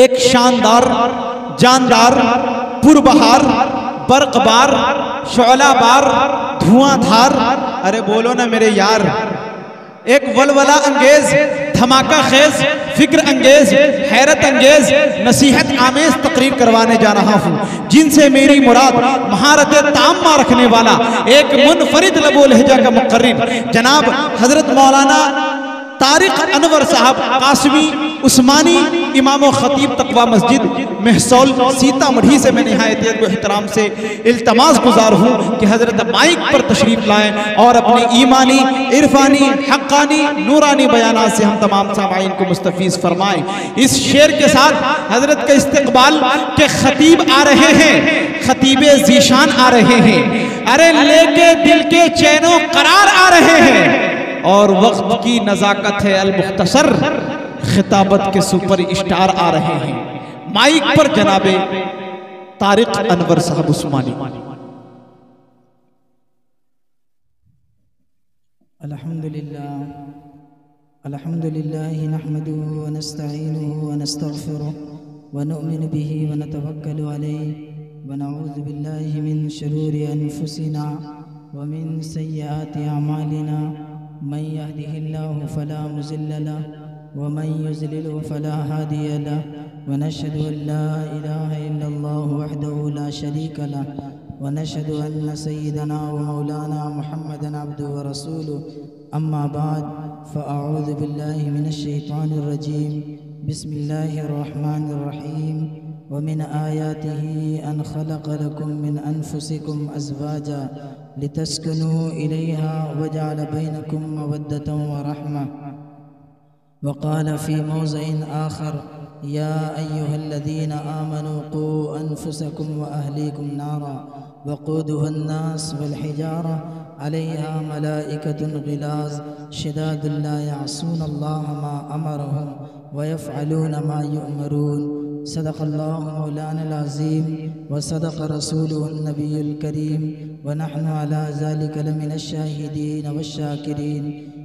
ایک شاندار، جاندار، پربہار، برق بار، شعلہ بار، دھواں دھار، ارے بولو نا میرے یار، ایک ولولہ انگیز، دھماکہ خیز، فکر انگیز، حیرت انگیز، نصیحت آمیز تقریر کروانے جا رہا ہوں، جن سے میری مراد مہارت تامہ رکھنے والا ایک منفرد لب و لہجہ کا مقرر جناب حضرت مولانا طارق انور صاحب قاسمی عثمانی امام و خطیب تقوی مسجد محصول سیتا مڑھی سے میں نہایت ادب و احترام سے التماس گزار ہوں کہ حضرت مائک پر تشریف لائیں اور اپنی ایمانی، عرفانی، حقانی، نورانی بیانات سے ہم تمام سامعین کو مستفیض فرمائیں۔ اس شعر کے ساتھ حضرت کا استقبال کے خطیب آ رہے ہیں، خطیب ذیشان آ رہے ہیں، ارے لے کے دل کے چین و قرار آ رہے ہیں، اور وقت کی نزاکت ہے المختصر، خطابت کے سپر اسٹار آ رہے ہیں۔ مائک پر جناب طارق انور صاحب عثمانی۔ الحمدللہ نحمده ونستعینه ونستغفره ونؤمن به ونتوکل علیہ ونعوذ باللہ من شرور انفسنا ومن سیئات اعمالنا من يهده الله فلا مضل له ومن يضلل فلا هادي له ونشهد أن لا إله إلا الله وحده لا شريك له ونشهد أن سيدنا ومولانا محمدا عبده ورسوله أما بعد فأعوذ بالله من الشيطان الرجيم بسم الله الرحمن الرحيم ومن آياته أن خلق لكم من أنفسكم أزواجا لتسكنوا إليها وجعل بينكم مودة ورحمة وقال في موضع آخر يا أيها الذين آمنوا قوا أنفسكم وأهليكم نارا وقودها الناس والحجارة عليها ملائكة غلاظ شداد لا يعصون الله ما أمرهم ويفعلون ما يؤمرون صدق الله مولانا العظيم وصدق رسوله النبي الكريم ونحن على ذلك لمن الشاهدين والشاكرين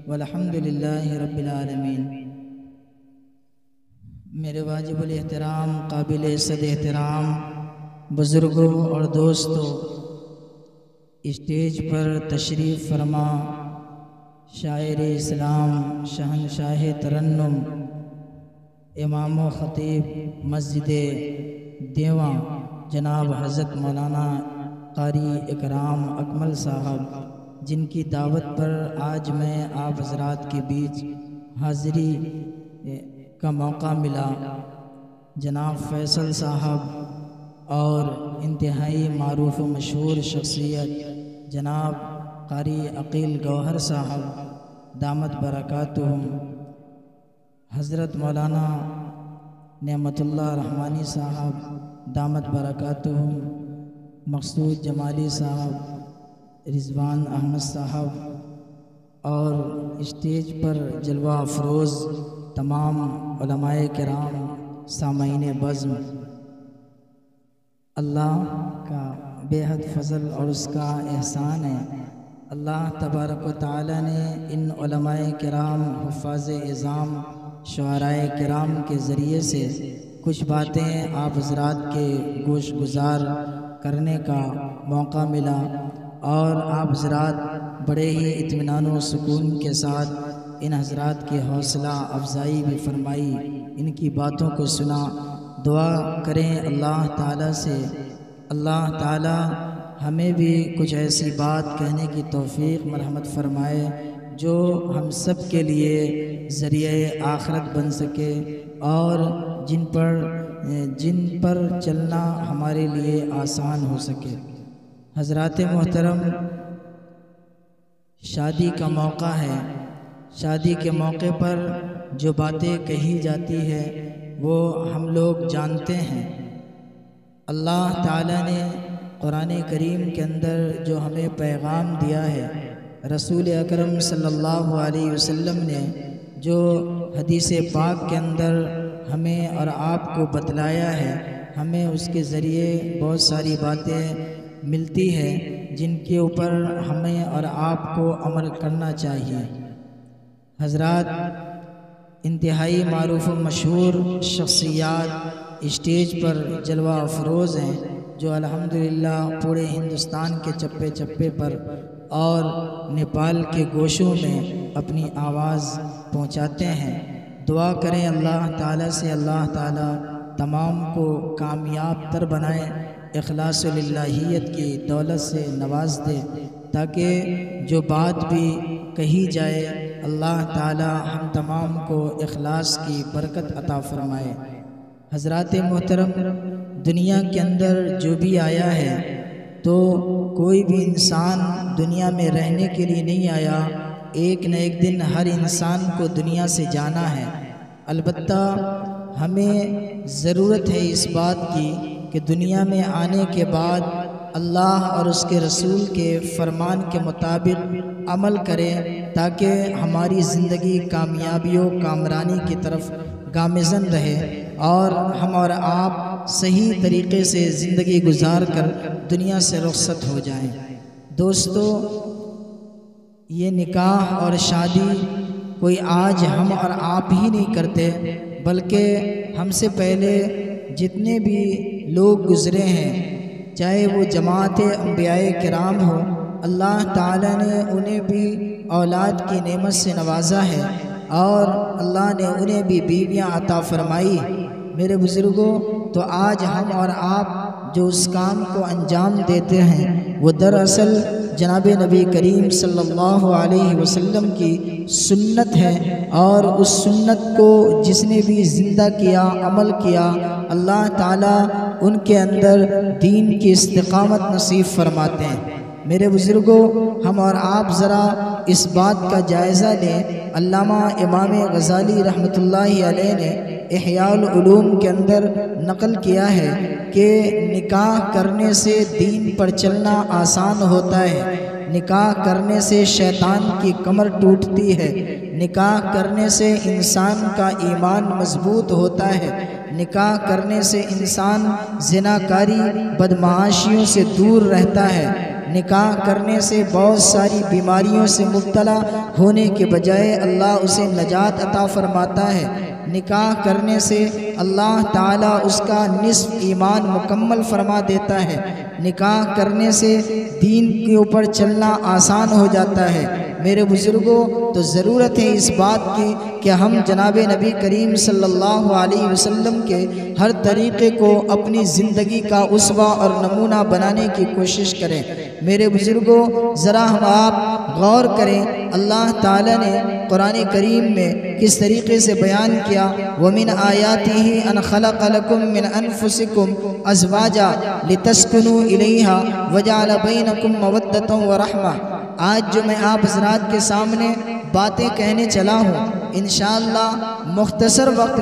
والحمد لله رب العالمين۔ میرے واجب الاحترام، قابل عزت احترام بزرگوں اور دوستوں، اسٹیج پر تشریف فرما شاعر اسلام، شہنشاہ ترنم، امام و خطیب مسجد دیواں جناب حضرت مولانا قاری اکرام اکمل صاحب، جن کی دعوت پر آج میں آپ حضرات کے بیچ حاضری کا موقع ملا، جناب فیصل صاحب اور انتہائی معروف و مشہور شخصیت جناب قاری عقیل گوہر صاحب دامت برکاتہم، حضرت مولانا نعمت اللہ رحمانی صاحب دامت برکاتہم، مقصود جمالی صاحب، رضوان احمد صاحب، اور اسٹیج پر جلوہ افروز تمام علماء کرام، سامعین بزم، اللہ کا بے حد فضل اور اس کا احسان ہے۔ اللہ تبارک و تعالی نے ان علماء کرام، حفاظ اعظام، شعراء کرام کے ذریعے سے کچھ باتیں آپ حضرات کے گوش گزار کرنے کا موقع ملا، اور آپ حضرات بڑے ہی اطمینان و سکون کے ساتھ ان حضرات کی حوصلہ افزائی بھی فرمائی، ان کی باتوں کو سنا۔ دعا کریں اللہ تعالیٰ سے، اللہ تعالیٰ ہمیں بھی کچھ ایسی بات کہنے کی توفیق مرحمت فرمائے جو ہم سب کے لیے ذریعہ آخرت بن سکے، اور جن پر چلنا ہمارے لیے آسان ہو سکے۔ حضرات محترم، شادی کا موقع ہے، شادی کے موقع پر جو باتیں کہی جاتی ہے وہ ہم لوگ جانتے ہیں۔ اللہ تعالیٰ نے قرآن کریم کے اندر جو ہمیں پیغام دیا ہے، رسول اکرم صلی اللہ علیہ وسلم نے جو حدیث پاک کے اندر ہمیں اور آپ کو بتلایا ہے، ہمیں اس کے ذریعے بہت ساری باتیں ملتی ہیں جن کے اوپر ہمیں اور آپ کو عمل کرنا چاہیے۔ حضرات، انتہائی معروف و مشہور شخصیات اسٹیج پر جلوہ افروز ہیں، جو الحمدللہ پورے ہندوستان کے چپے چپے پر اور نیپال کے گوشوں میں اپنی آواز پہنچاتے ہیں۔ دعا کریں اللہ تعالیٰ سے، اللہ تعالیٰ تمام کو کامیاب تر بنائے، اخلاص للہیت کی دولت سے نواز دے، تاکہ جو بات بھی کہی جائے اللہ تعالیٰ ہم تمام کو اخلاص کی برکت عطا فرمائے۔ حضرات محترم، دنیا کے اندر جو بھی آیا ہے تو کوئی بھی انسان دنیا میں رہنے کے لیے نہیں آیا، ایک نہ ایک دن ہر انسان کو دنیا سے جانا ہے۔ البتہ ہمیں ضرورت ہے اس بات کی کہ دنیا میں آنے کے بعد اللہ اور اس کے رسول کے فرمان کے مطابق عمل کریں، تاکہ ہماری زندگی کامیابی و کامرانی کی طرف گامزن رہے اور ہم اور آپ صحیح طریقے سے زندگی گزار کر دنیا سے رخصت ہو جائیں۔ دوستو، یہ نکاح اور شادی کوئی آج ہم اور آپ ہی نہیں کرتے، بلکہ ہم سے پہلے جتنے بھی لوگ گزرے ہیں، چاہے وہ جماعت انبیاء کرام ہو، اللہ تعالیٰ نے انہیں بھی اولاد کی نعمت سے نوازا ہے اور اللہ نے انہیں بھی بیویاں عطا فرمائی۔ میرے بزرگوں، تو آج ہم اور آپ جو اس کام کو انجام دیتے ہیں وہ دراصل جناب نبی کریم صلی اللہ علیہ وسلم کی سنت ہے، اور اس سنت کو جس نے بھی زندہ کیا، عمل کیا، اللہ تعالیٰ ان کے اندر دین کی استقامت نصیب فرماتے ہیں۔ میرے بزرگوں، ہم اور آپ ذرا اس بات کا جائزہ لیں۔ علامہ امام غزالی رحمۃ اللہ علیہ نے احیاء العلوم کے اندر نقل کیا ہے کہ نکاح کرنے سے دین پر چلنا آسان ہوتا ہے، نکاح کرنے سے شیطان کی کمر ٹوٹتی ہے، نکاح کرنے سے انسان کا ایمان مضبوط ہوتا ہے، نکاح کرنے سے انسان زناکاری بدمعاشیوں سے دور رہتا ہے، نکاح کرنے سے بہت ساری بیماریوں سے مبتلا ہونے کے بجائے اللہ اسے نجات عطا فرماتا ہے، نکاح کرنے سے اللہ تعالیٰ اس کا نصف ایمان مکمل فرما دیتا ہے، نکاح کرنے سے دین کے اوپر چلنا آسان ہو جاتا ہے۔ میرے بزرگوں، تو ضرورت ہے اس بات کی کہ ہم جناب نبی کریم صلی اللہ علیہ وسلم کے ہر طریقے کو اپنی زندگی کا اسوہ اور نمونہ بنانے کی کوشش کریں۔ میرے بزرگوں، ذرا ہم آپ غور کریں، اللہ تعالیٰ نے قرآن کریم میں کس طریقے سے بیان کیا، وَمِنْ آيَاتِهِ أَنْ خَلَقَ لَكُم مِّنْ أَنفُسِكُمْ أَزْوَاجًا لِتَسْكُنُوا إِلَيْهَا وَجَعَلَ بَيْنَكُم مَّوَدَّةً وَرَحْمَةً۔ آج جو میں آپ حضرات کے سامنے باتیں کہنے چلا ہوں، انشاءاللہ مختصر وقت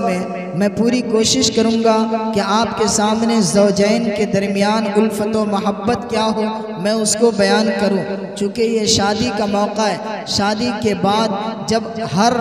میں پوری کوشش کروں گا کہ آپ کے سامنے زوجین کے درمیان الفت و محبت کیا ہو میں اس کو بیان کروں، چونکہ یہ شادی کا موقع ہے۔ شادی کے بعد جب ہر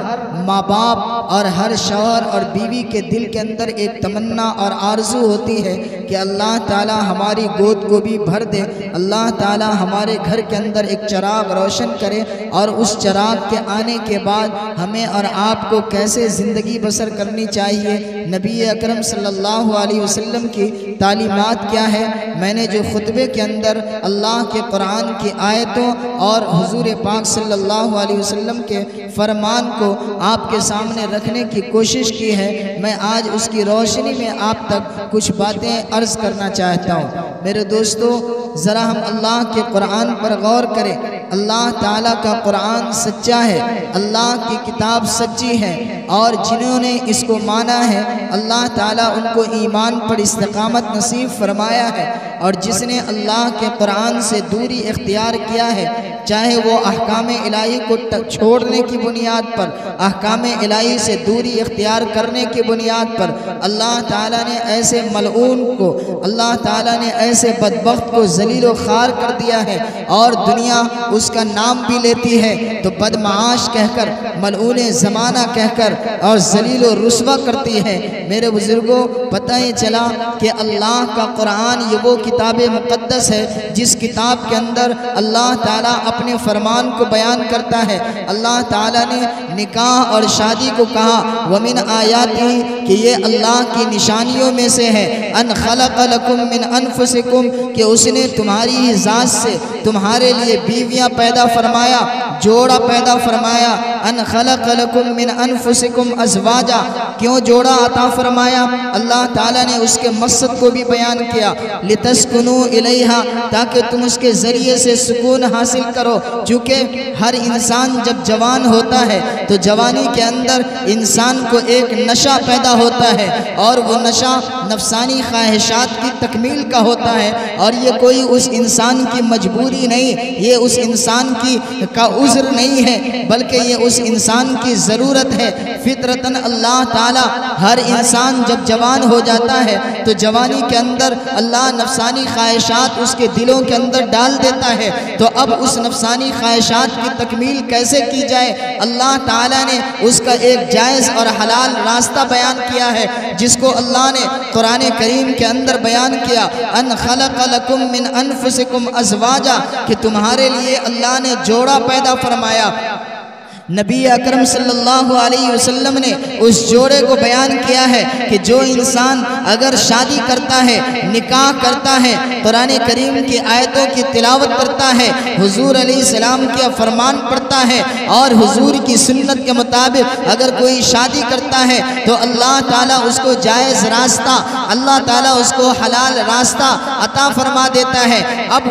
ماں باپ اور ہر شوہر اور بیوی کے دل کے اندر ایک تمنا اور آرزو ہوتی ہے کہ اللہ تعالیٰ ہماری گود کو بھی بھر دے، اللہ تعالیٰ ہمارے گھر کے اندر ایک چراغ روشن کرے، اور اس چراغ کے آنے کے بعد ہمیں اور آپ کو کیسے زندگی بسر کرنی چاہیے، نبی اکرم صلی اللہ علیہ وسلم کی تعلیمات کیا ہے۔ میں نے جو خطبے کے اندر اللہ کے قرآن کی آیتوں اور حضور پاک صلی اللہ علیہ وسلم کے فرمان کو آپ کے سامنے رکھنے کی کوشش کی ہے، میں آج اس کی روشنی میں آپ تک کچھ باتیں عرض کرنا چاہتا ہوں۔ میرے دوستو، ذرا ہم اللہ کے قرآن پر غور کریں۔ اللہ تعالیٰ کا قرآن سچا ہے، اللہ کی کتاب سچی ہے، اور جنہوں نے اس کو مانا ہے اللہ تعالیٰ ان کو ایمان پر استقامت نصیب فرمایا ہے، اور جس نے اللہ کے قرآن سے دوری اختیار کیا ہے، چاہے وہ احکام الہی کو چھوڑنے کی بنیاد پر، احکام الہی سے دوری اختیار کرنے کی بنیاد پر، اللہ تعالیٰ نے ایسے ملعون کو، اللہ تعالیٰ نے ایسے بدبخت کو ذلیل و خوار کر دیا ہے، اور دنیا اس کا نام بھی لیتی ہے تو بدمعاش کہہ کر، ملعون زمانہ کہہ کر، اور ذلیل و رسوا کرتی ہے۔ میرے بزرگوں پتہ یہ چلا کہ اللہ کا قرآن یہ وہ کتاب مقدس ہے جس کتاب کے اندر اللہ تعالیٰ اپنے فرمان کو بیان کرتا ہے۔ اللہ تعالیٰ نے نکاح اور شادی کو کہا وَمِنْ آیَاتِهِ کہ یہ اللہ کی نشانیوں میں سے ہے، ان خلق لکم من انفسکم کہ اس نے تمہاری ذات سے تمہارے لیے بیویاں پیدا فرمایا، جوڑا پیدا فرمایا۔ ان خلق لکم من انفسکم ازواجا کیوں جوڑا عطا فرمایا؟ اللہ تعالیٰ نے اس کے مقصد کو بھی بیان کیا، لتسکنوا الیہا تاکہ تم اس کے ذریعے سے سکون حاصل کرو۔ چونکہ ہر انسان جب جوان ہوتا ہے تو جوانی کے اندر انسان کو ایک نشہ پیدا ہوتا ہے، اور وہ نشہ نفسانی خواہشات کی تکمیل کا ہوتا ہے، اور یہ کوئی اس انسان کی مجبوری نہیں، یہ اس انسان کا عذر نہیں ہے، بلکہ یہ اس انسان کی ضرورت ہے۔ فطرتاً اللہ تعالیٰ ہر انسان جب جوان ہو جاتا ہے تو جوانی کے اندر اللہ نفسانی خواہشات اس کے دلوں کے اندر ڈال دیتا ہے، تو اب اس نفسانی خواہشات کی تکمیل کیسے کی جائے؟ اللہ تعالیٰ نے اس کا ایک جائز اور حلال راستہ بیان کیا ہے، جس کو اللہ نے قرآن کریم کے اندر بیان کیا، ان خلق لکم من انفسکم ازواجا کہ تمہارے لیے اللہ نے جوڑا پیدا فرمایا۔ نبی اکرم صلی اللہ علیہ وسلم نے اس جوڑے کو بیان کیا ہے کہ جو انسان اگر شادی کرتا ہے، نکاح کرتا ہے، قرآن کریم کی آیتوں کی تلاوت کرتا ہے، حضور علیہ السلام کے فرمان پڑھتا ہے، اور حضور کی سنت کے مطابق اگر کوئی شادی کرتا ہے تو اللہ تعالیٰ اس کو جائز راستہ، اللہ تعالیٰ اس کو حلال راستہ عطا فرما دیتا ہے۔ اب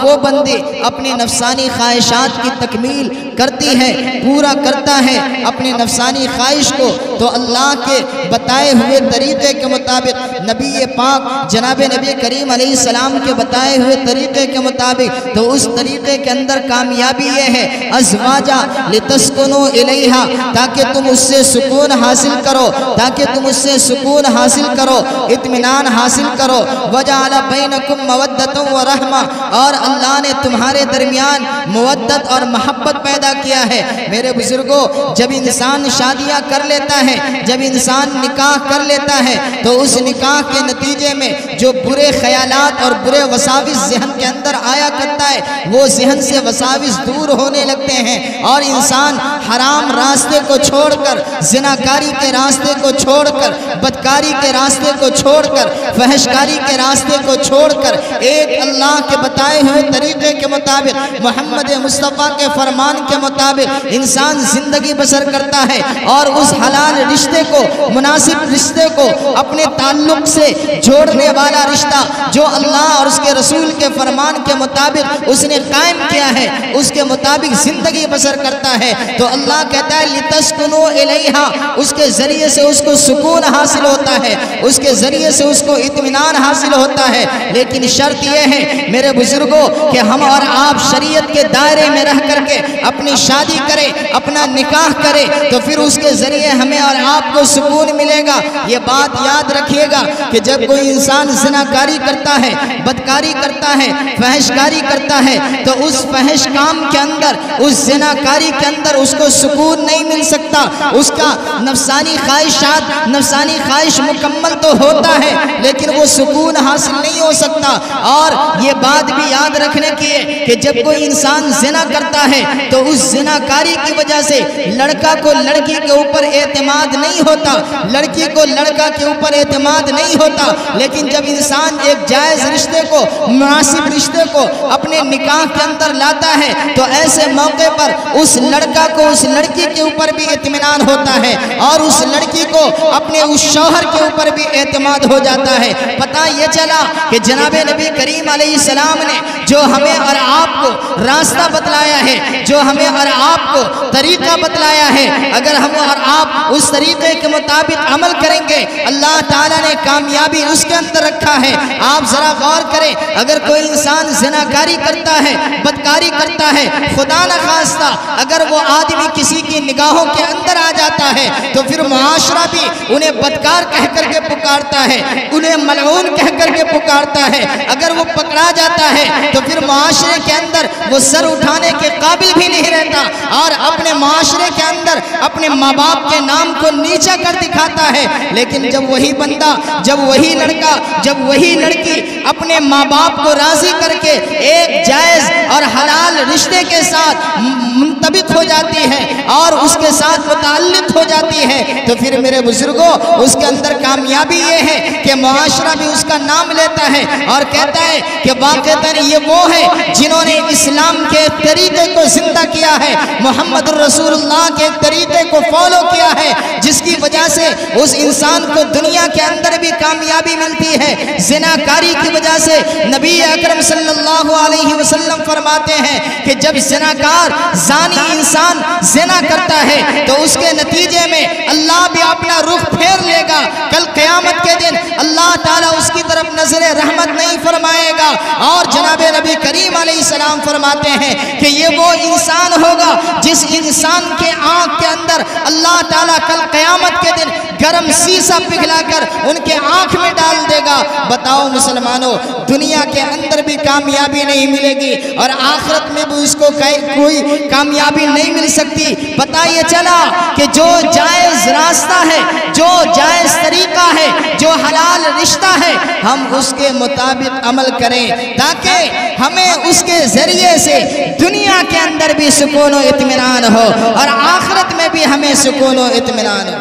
وہ بندی اپنی نفسانی خواہشات کی تکمیل کرتی ہے، پورا کرتا ہے اپنے نفسانی خواہش کو، تو اللہ کے بتائے ہوئے طریقے کے مطابق، نبی پاک جناب نبی کریم علیہ السلام کے بتائے ہوئے طریقے کے مطابق، تو اس طریقے کے اندر کامیابی یہ ہے ازواجا لتسکنوا الیہا تاکہ تم اس سے سکون حاصل کرو، تاکہ تم اس سے سکون حاصل کرو، اطمینان حاصل کرو۔ وجعل بینکم مودۃ ورحمہ اور اللہ نے تمہارے درمیان مودت اور محبت پیدا کیا ہے۔ میرے بزرگوں جب انسان شادیاں کر لیتا ہے، جب انسان نکاح کر لیتا ہے، تو اس نکاح کے نتیجے میں جو برے خیالات اور برے وساوس ذہن کے اندر آیا کرتا ہے، وہ ذہن سے وساوس دور ہونے لگتے ہیں، اور انسان حرام راستے کو چھوڑ کر، زناکاری کے راستے کو چھوڑ کر، بدکاری کے راستے کو چھوڑ کر، فحشکاری کے راستے کو چھوڑ کر، ایک اللہ کے بتائے ہوئے طریقے کے مطابق، محمد مصطفیٰ کے فرمان کے مطابق انسان زندگی بسر کرتا ہے، اور اس حلال رشتے کو، مناسب رشتے کو، اپنے تعلق سے جوڑنے والا رشتہ جو اللہ اور اس کے رسول کے فرمان کے مطابق اس نے قائم کیا ہے، اس کے مطابق زندگی بسر کرتا ہے، تو اللہ کہتا ہے لتسکنوا الیہا اس کے ذریعے سے اس کو سکون حاصل ہوتا ہے، اس کے ذریعے سے اس کو اطمینان حاصل ہوتا ہے۔ لیکن شرط یہ ہے میرے بزرگوں کہ ہم اور آپ شریعت کے دائرے میں رہ کر کے اپنی شادی کرے، اپنا نکاح کرے، تو پھر اس کے ذریعے ہمیں اور آپ کو سکون ملے گا۔ یہ بات یاد رکھیے گا کہ جب کوئی انسان زناکاری کرتا ہے، بدکاری کرتا ہے، فحشکاری کرتا ہے، تو اس فحش کام کے اندر، اس زناکاری کے اندر اس کو سکون نہیں مل سکتا، اس کا نفسانی خواہشات، نفسانی خواہش مکمل تو ہوتا ہے لیکن وہ سکون حاصل نہیں ہو سکتا۔ اور یہ بات بھی یاد رکھنے کی ہے کہ جب کوئی انسان زنا کرتا ہے تو اس زناکاری کی وجہ سے لڑکا کو لڑکی کے اوپر اعتماد نہیں ہوتا، لڑکی کو لڑکا کے اوپر اعتماد نہیں ہوتا، لیکن جب انسان ایک جائز رشتے کو، مناسب رشتے کو اپنے نکاح کے اندر لاتا ہے تو ایسے موقع پر اس لڑکا کو اس لڑکی کے اوپر بھی اطمینان ہوتا ہے، اور اس لڑکی کو اپنے اس شوہر کے اوپر بھی اعتماد ہو جاتا ہے۔ پتہ یہ چلا کہ جناب نبی کریم علیہ السلام نے جو ہمیں اور آپ کو راستہ بتلایا ہے، جو ہمیں اور آپ کو طریقہ بتلایا ہے، اگر ہم اور آپ اس طریقے کے مطابق عمل کریں گے، اللہ تعالیٰ نے کامیابی اس کے اندر رکھا ہے۔ آپ ذرا غور کریں، اگر کوئی انسان زناکاری کرتا ہے، بدکاری کرتا ہے، خدا نخواستہ اگر وہ آدمی کسی کی نگاہوں کے اندر آ جاتا ہے تو پھر معاشرہ بھی انہیں بدکار کہہ کر کے پکارتا ہے، انہیں ملعون کہہ کر کے پکارتا ہے۔ اگر وہ پکڑا جاتا ہے تو پھر معاشرے کے اندر وہ سر اٹھانے کے قابل بھی نہیں رہتا اور اپنے معاشرے کے اندر اپنے ماں باپ کے نام کو نیچا کر دکھاتا ہے. لیکن جب وہی بندہ، جب وہی لڑکا، جب وہی لڑکی اپنے ماں باپ کو راضی کر کے ایک جائز اور حلال رشتے کے ساتھ منطبق ہو جاتی ہے اور اس کے ساتھ متعلق ہو جاتی ہے، تو پھر میرے بزرگوں اس کے اندر کامیابی یہ ہے کہ معاشرہ بھی اس کا نام لیتا ہے اور کہتا ہے کہ واقعتاً یہ وہ ہے جنہوں نے اسلام کے طریقے کو زندہ کیا ہے، محمد رسول اللہ کے طریقے کو فالو کیا ہے، جس کی وجہ سے اس انسان کو دنیا کے اندر بھی کامیابی ملتی ہے. زناکاری کی وجہ سے نبی اکرم صلی اللہ علیہ وسلم فرماتے ہیں کہ جب زناکار زانی انسان زنا کرتا ہے تو اس کے نتیجے میں اللہ بھی اپنا رخ پھیر لے گا. کل قیامت کے دن اللہ تعالیٰ اس کی طرف نظر رحمت نہیں فرمائے گا. اور جناب نبی کریم علیہ السلام فرماتے ہیں کہ یہ وہ انسان ہوگا جس انسان کے آنکھ کے اندر اللہ تعالیٰ کل قیامت کے دن گرم سیسا پگھلا کر ان کے آنکھ میں ڈال دے گا. بتاؤ مسلمانوں، دنیا کے اندر بھی کامیابی نہیں ملے گی اور آخرت میں بھی اس کو کوئی کامیابی نہیں مل سکتی. پتہ یہ چلا کہ جو جائز راستہ ہے، جو جائز طریقہ ہے، جو حلال رشتہ ہے، ہم اس کے مطابق عمل کریں تاکہ ہمیں اس کے ذریعے سے دنیا کے اندر بھی سکون و اطمینان ہو اور آخرت میں بھی ہمیں سکون و اطمینان ہو.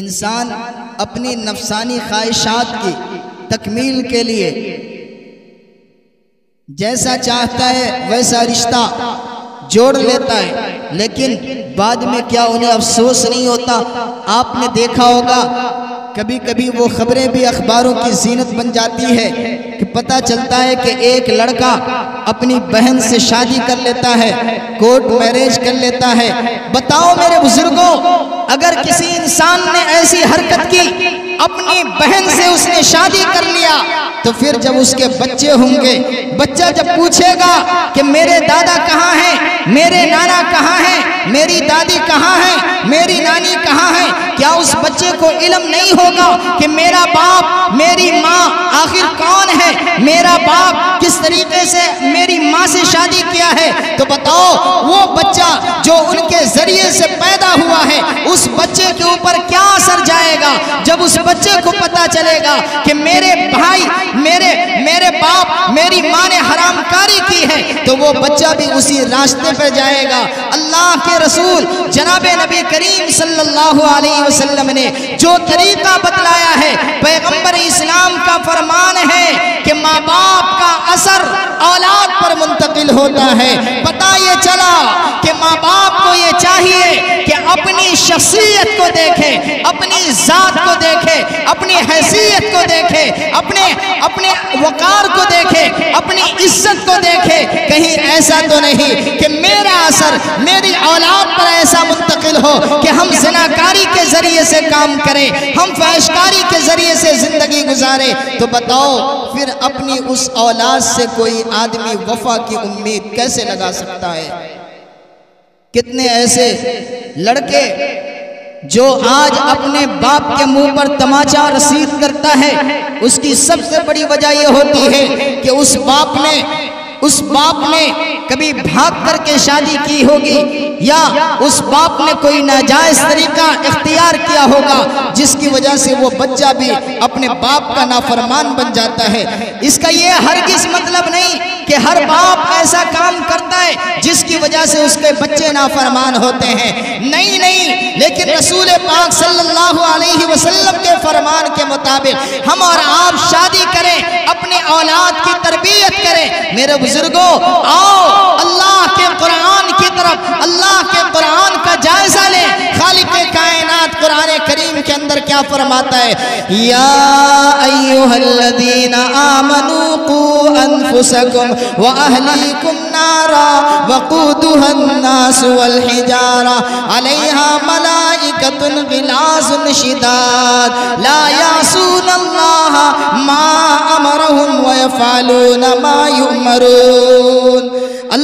انسان اپنی نفسانی خواہشات کی تکمیل کے لیے جیسا چاہتا ہے ویسا رشتہ جوڑ لیتا ہے، لیکن بعد میں کیا انہیں افسوس نہیں ہوتا؟ آپ نے دیکھا ہوگا کبھی کبھی وہ خبریں بھی اخباروں کی زینت بن جاتی ہے کہ پتہ چلتا ہے کہ ایک لڑکا اپنی بہن سے شادی کر لیتا ہے، کورٹ میرج کر لیتا ہے. بتاؤ میرے بزرگوں، اگر کسی انسان نے ایسی حرکت کی، اپنی بہن سے اس نے شادی کر لیا، تو پھر جب اس کے بچے ہوں گے، بچہ جب پوچھے گا کہ میرے دادا کہاں ہیں، میرے نانا کہاں ہیں، میری دادی کہاں ہیں، میری نانی کہاں ہیں، کیا اس بچے کو علم نہیں ہوگا کہ میرا باپ، میری ماں آخر کون ہے، میرا باپ کس طریقے سے میری ماں سے شادی کیا ہے؟ تو بتاؤ وہ بچہ جو ان کے ذریعے سے پیدا ہوا ہے، اس بچے کے اوپر کیا اثر جائے گا جب اس بچے کو پتا چلے گا کہ میرے بھائی، میرے باپ، میری ماں نے حرام کاری کی ہے، تو وہ بچہ بھی اسی راستے پر جائے گا. اللہ کے رسول جناب نبی کریم صلی اللہ علیہ وسلم نے جو طریقہ بتلایا ہے، پیغمبر اسلام کا فرمان ہے کہ ماں باپ کا اثر اولاد پر منتقل ہوتا ہے. پتہ یہ چلا کہ ماں باپ کو یہ چاہیے کہ اپنی شخصیت کو دیکھے، اپنی ذات کو دیکھے، اپنی حیثیت کو دیکھے، اپنے وقار کو دیکھے، اپنی عزت کو دیکھے. کہیں ایسا تو نہیں کہ میرا اثر میری اولاد پر ایسا منتقل ہو کہ ہم زناکاری کے ذریعے سے کام کریں، ہم فحشکاری کے ذریعے سے زندگی گزاریں. تو بتاؤ پھر اپنی اس اولاد سے کوئی آدمی وفا کی امید کیسے لگا سکتا ہے؟ کتنے ایسے لڑکے جو آج اپنے باپ کے منہ پر تماچا رسید کرتا ہے، اس کی سب سے بڑی وجہ یہ ہوتی ہے کہ اس باپ نے کبھی بھاگ کر کے شادی کی ہوگی یا اس باپ نے کوئی ناجائز طریقہ اختیار کیا ہوگا جس کی وجہ سے وہ بچہ بھی اپنے باپ کا نافرمان بن جاتا ہے. اس کا یہ ہرگز مطلب نہیں کہ ہر باپ ایسا کام کرتا ہے جس کی وجہ سے اس کے بچے نافرمان ہوتے ہیں. نہیں، لیکن رسول پاک صلی اللہ علیہ وسلم کے فرمان کے مطابق ہم اور آپ شادی کریں، اپنے اولاد کی تربیت کریں. میرے بزرگوں، آؤ اللہ کے قرآن کی طرف، اللہ کے قرآن کا جائزہ لیں. خالق کائنات قرآن کریم کے اندر کیا فرماتا ہے؟ یا ایھا الذین آمنوا قوا انفسکم واہلیکم نارا وقودها الناس والحجارہ علیہا ملائکۃ غلاظ شداد لا یعصون اللہ ما امرهم ویفعلون ما یؤمرون.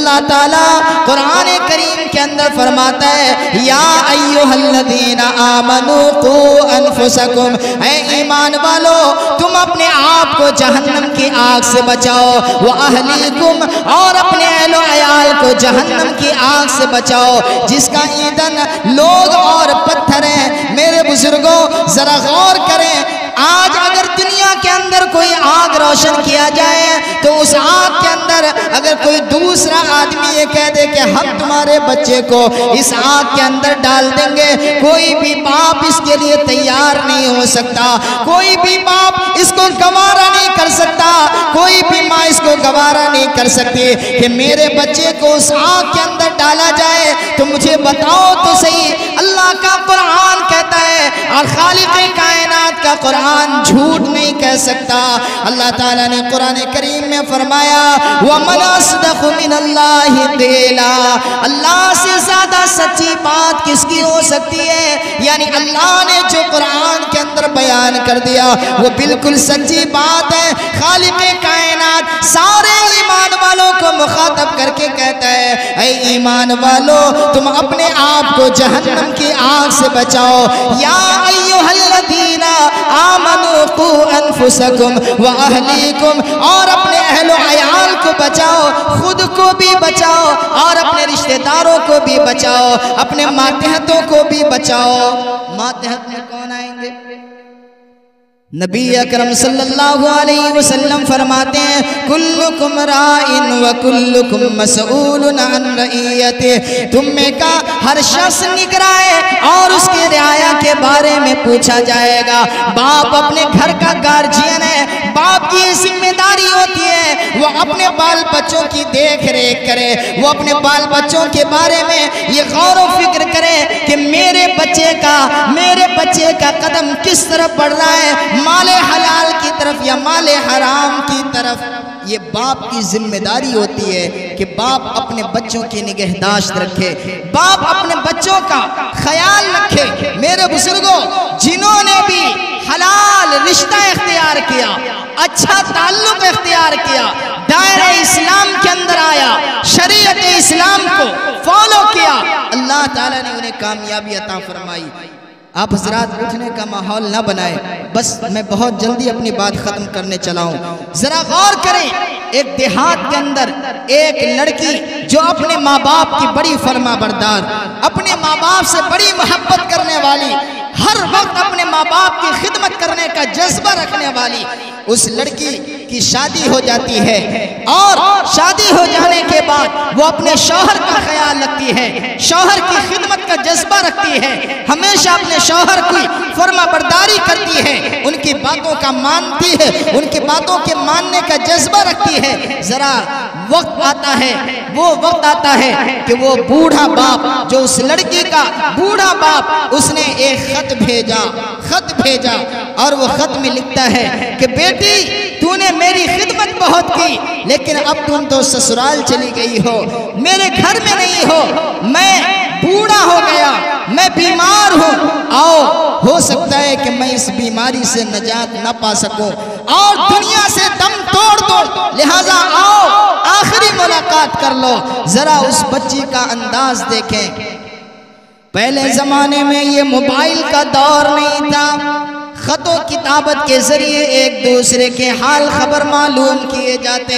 اللہ تعالیٰ قرآن کریم کے اندر فرماتا ہے یا ایھا الذین آمنوا قوا انفسکم، اے ایمان والو تم اپنے آپ کو جہنم کی آگ سے بچاؤ، واہلیکم اور اپنے اہل و عیال کو جہنم کی آگ سے بچاؤ جس کا ایندھن لوگ اور پتھر ہیں۔ میرے بزرگوں ذرا غور کریں، آج اگر دنیا کے اندر کوئی آگ روشن کیا جائے تو اس آگ کے اندر اگر کوئی دوسرا آدمی یہ کہہ دے کہ ہم تمہارے بچے کو اس آگ کے اندر ڈال دیں گے، کوئی بھی باپ اس کے لیے تیار نہیں ہو سکتا، کوئی بھی باپ اس کو گوارا نہیں کر سکتا، کوئی بھی ماں اس کو گوارا نہیں کر سکتی کہ میرے بچے کو اس آگ کے اندر ڈالا جائے۔ تو مجھے بتاؤ تو صحیح، اللہ کا قرآن کہتا ہے اور خالق کائنات کا قرآن جھوٹ نہیں کہہ سکتا۔ اللہ تعالیٰ نے قرآن کریم میں فرمایا وَمَنْ أَصْدَقُ مِنَ اللَّهِ قِيلًا، اللہ سے زیادہ سچی بات کس کی ہو سکتی ہے؟ یعنی اللہ نے جو قرآن کے اندر بیان کر دیا وہ بالکل سچی بات ہے۔ خالق کائنات سارے ایمان والوں کو مخاطب کر کے کہتا ہے اے ایمان والو تم اپنے آپ کو جہنم کی آگ سے بچاؤ، یا ایھا الذین آمنوا قوا انفسکم واہلیکم، اور اپنے اہل و عیال کو بچاؤ، خود کو بھی بچاؤ اور اپنے رشتہ داروں کو بھی بچاؤ، اپنے ماتحتوں کو بھی بچاؤ۔ ماتحت میں کون آئیں گے؟ نبی اکرم صلی اللہ علیہ وسلم فرماتے ہیں کلکم رائن وکلکم مسئول عن رعیتہ، تم میں کا ہر شخص نگراں ہے اور اس کی رعایا کے بارے میں پوچھا جائے گا۔ باپ اپنے گھر کا گارجین ہے، باپ کی ذمہ داری ہوتی ہے وہ اپنے بال بچوں کی دیکھ ریکھ کرے، وہ اپنے بال بچوں کے بارے میں یہ غور و فکر کرے کہ میرے بچے کا قدم کس طرف بڑھ رہا ہے، مال حلال کی طرف یا مال حرام کی طرف۔ یہ باپ کی ذمہ داری ہوتی ہے کہ باپ اپنے بچوں کی نگہداشت رکھے، باپ اپنے بچوں کا خیال رکھے۔ میرے بزرگوں جنہوں نے بھی حلال رشتہ اختیار کیا، اچھا تعلق اختیار کیا، دائرہ اسلام کے اندر آیا، شریعت اسلام کو فالو کیا، اللہ تعالیٰ نے انہیں کامیابی عطا فرمائی۔ آپ حضرات اٹھنے کا ماحول نہ بنائے، بس میں بہت جلدی اپنی بات ختم کرنے چلا ہوں۔ ذرا غور کریں، ایک دیہات کے اندر ایک لڑکی جو اپنے ماں باپ کی بڑی فرما بردار، اپنے ماں باپ سے بڑی محبت کرنے والی، ہر وقت اپنے ماں باپ کی خدمت کرنے کا جذبہ رکھنے والی، اس لڑکی کی شادی ہو جاتی ہے اور شادی ہو جانے کے بعد وہ اپنے شوہر کا خیال رکھتی ہے، شوہر کی خدمت کا جذبہ رکھتی ہے، ہمیشہ اپنے شوہر کی فرما برداری کرتی ہے، ان کی باتوں کا مانتی ہے، ان کی باتوں کے ماننے کا جذبہ رکھتی ہے۔ ذرا وقت آتا ہے، وہ وقت آتا ہے کہ وہ بوڑھا باپ، جو اس لڑکی کا بوڑھا باپ، اس نے ایک خط بھیجا اور وہ خط میں لکھتا ہے کہ بیٹی تو نے میری خدمت بہت کی لیکن اب تم تو سسرال چلی گئی ہو، میرے گھر میں نہیں ہو، میں بوڑھا ہو گیا، میں بیمار ہوں، آؤ ہو سکتا ہے کہ میں اس بیماری سے نجات نہ پا سکوں اور دنیا سے دم توڑ دوں، لہٰذا آؤ آخری ملاقات کر لو۔ ذرا اس بچی کا انداز دیکھیں، پہلے زمانے میں یہ موبائل کا دور نہیں تھا، خط و کتابت کے ذریعے ایک دوسرے کے حال خبر معلوم کیے جاتے۔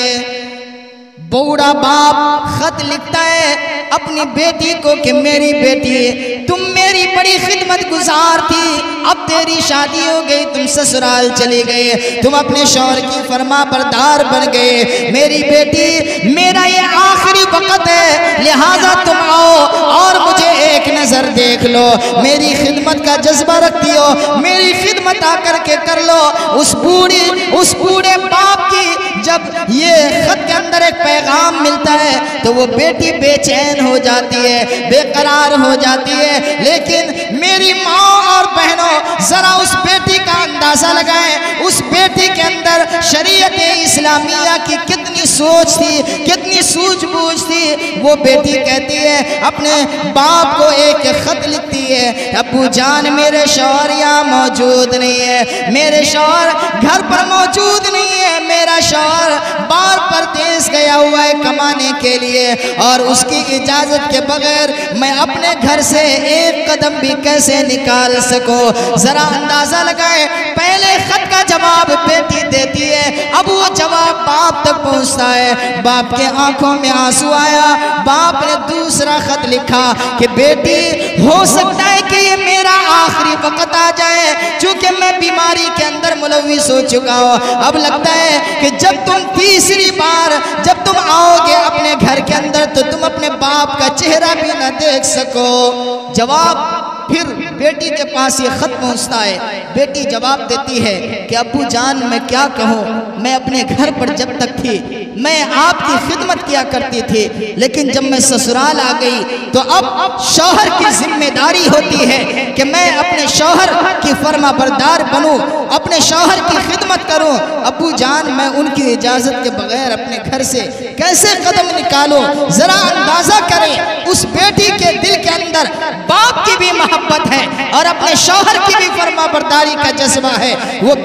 بوڑھا باپ خط لکھتا ہے اپنی بیٹی کو کہ میری بیٹی تم میری بڑی خدمت گزار تھی، اب تیری شادی ہو گئی، تم سسرال چلی گئے، تم اپنے شوہر کی فرما بردار بن گئے، میری بیٹی میرا یہ آخری وقت ہے، لہٰذا تم آؤ اور مجھے ایک نظر دیکھ لو، میری خدمت کا جذبہ رکھتی ہو، میری خدمت آ کر کے کر لو۔ اس بوڑھے باپ کی جب یہ خط کے اندر ایک پیغام ملتا ہے تو وہ بیٹی بے چین ہو جاتی ہے، بے قرار ہو جاتی ہے، لیکن میری ماں اور بہنوں ذرا اس بیٹی کا اندازہ لگائیں، اس بیٹی کے اندر شریعت اسلامیہ کی کتنی سوچ تھی، کتنی سوجھ بوجھ تھی۔ وہ بیٹی کہتی ہے اپنے باپ کو ایک خط لکھتی ہے، ابو جان میرے شوہر یہاں موجود نہیں ہے، میرے شوہر گھر پر موجود نہیں ہے، میرا شوہر بار پر پردیس گیا ہوا ہے کمانے کے لیے اور اس کی اجازت کے بغیر میں اپنے گھر سے ایک قدم بھی کیسے نکال سکوں؟ ذرا اندازہ لگائے، پہلے خط کا جواب بیٹی دیتی ہے، اب وہ جواب باپ تک پہنچتا ہے، باپ کے آنکھوں میں آنسو آیا، باپ نے دوسرا خط لکھا کہ بیٹی ہو سکتا ہے کہ یہ میرا آخری وقت آ جائے، چونکہ میں بیماری کے اندر ملوث ہو چکا ہوں، اب لگتا ہے کہ جب تم تیسری بار جب تم آؤ گے اپنے گھر کے اندر تو تم اپنے باپ کا چہرہ بھی نہ دیکھ سکو۔ جواب پھر بیٹی کے پاس یہ خط پہنچتا ہے، بیٹی جواب دیتی ہے کہ ابو جان میں کیا کہوں، میں اپنے گھر پر جب تک تھی میں آپ کی خدمت کیا کرتی تھی، لیکن جب میں سسرال آ گئی تو اب شوہر کی ذمہ داری ہوتی ہے کہ میں اپنے شوہر کی فرما بردار بنوں، اپنے شوہر کی خدمت کروں۔ ابو جان میں ان کی اجازت کے بغیر اپنے گھر سے کیسے قدم نکالوں؟ ذرا اندازہ کریں اس بیٹی کے دل کے اندر باپ کی بھی محبت ہے اور اپنے شوہر کی بھی فرما برداری کا جذبہ ہے۔ وہ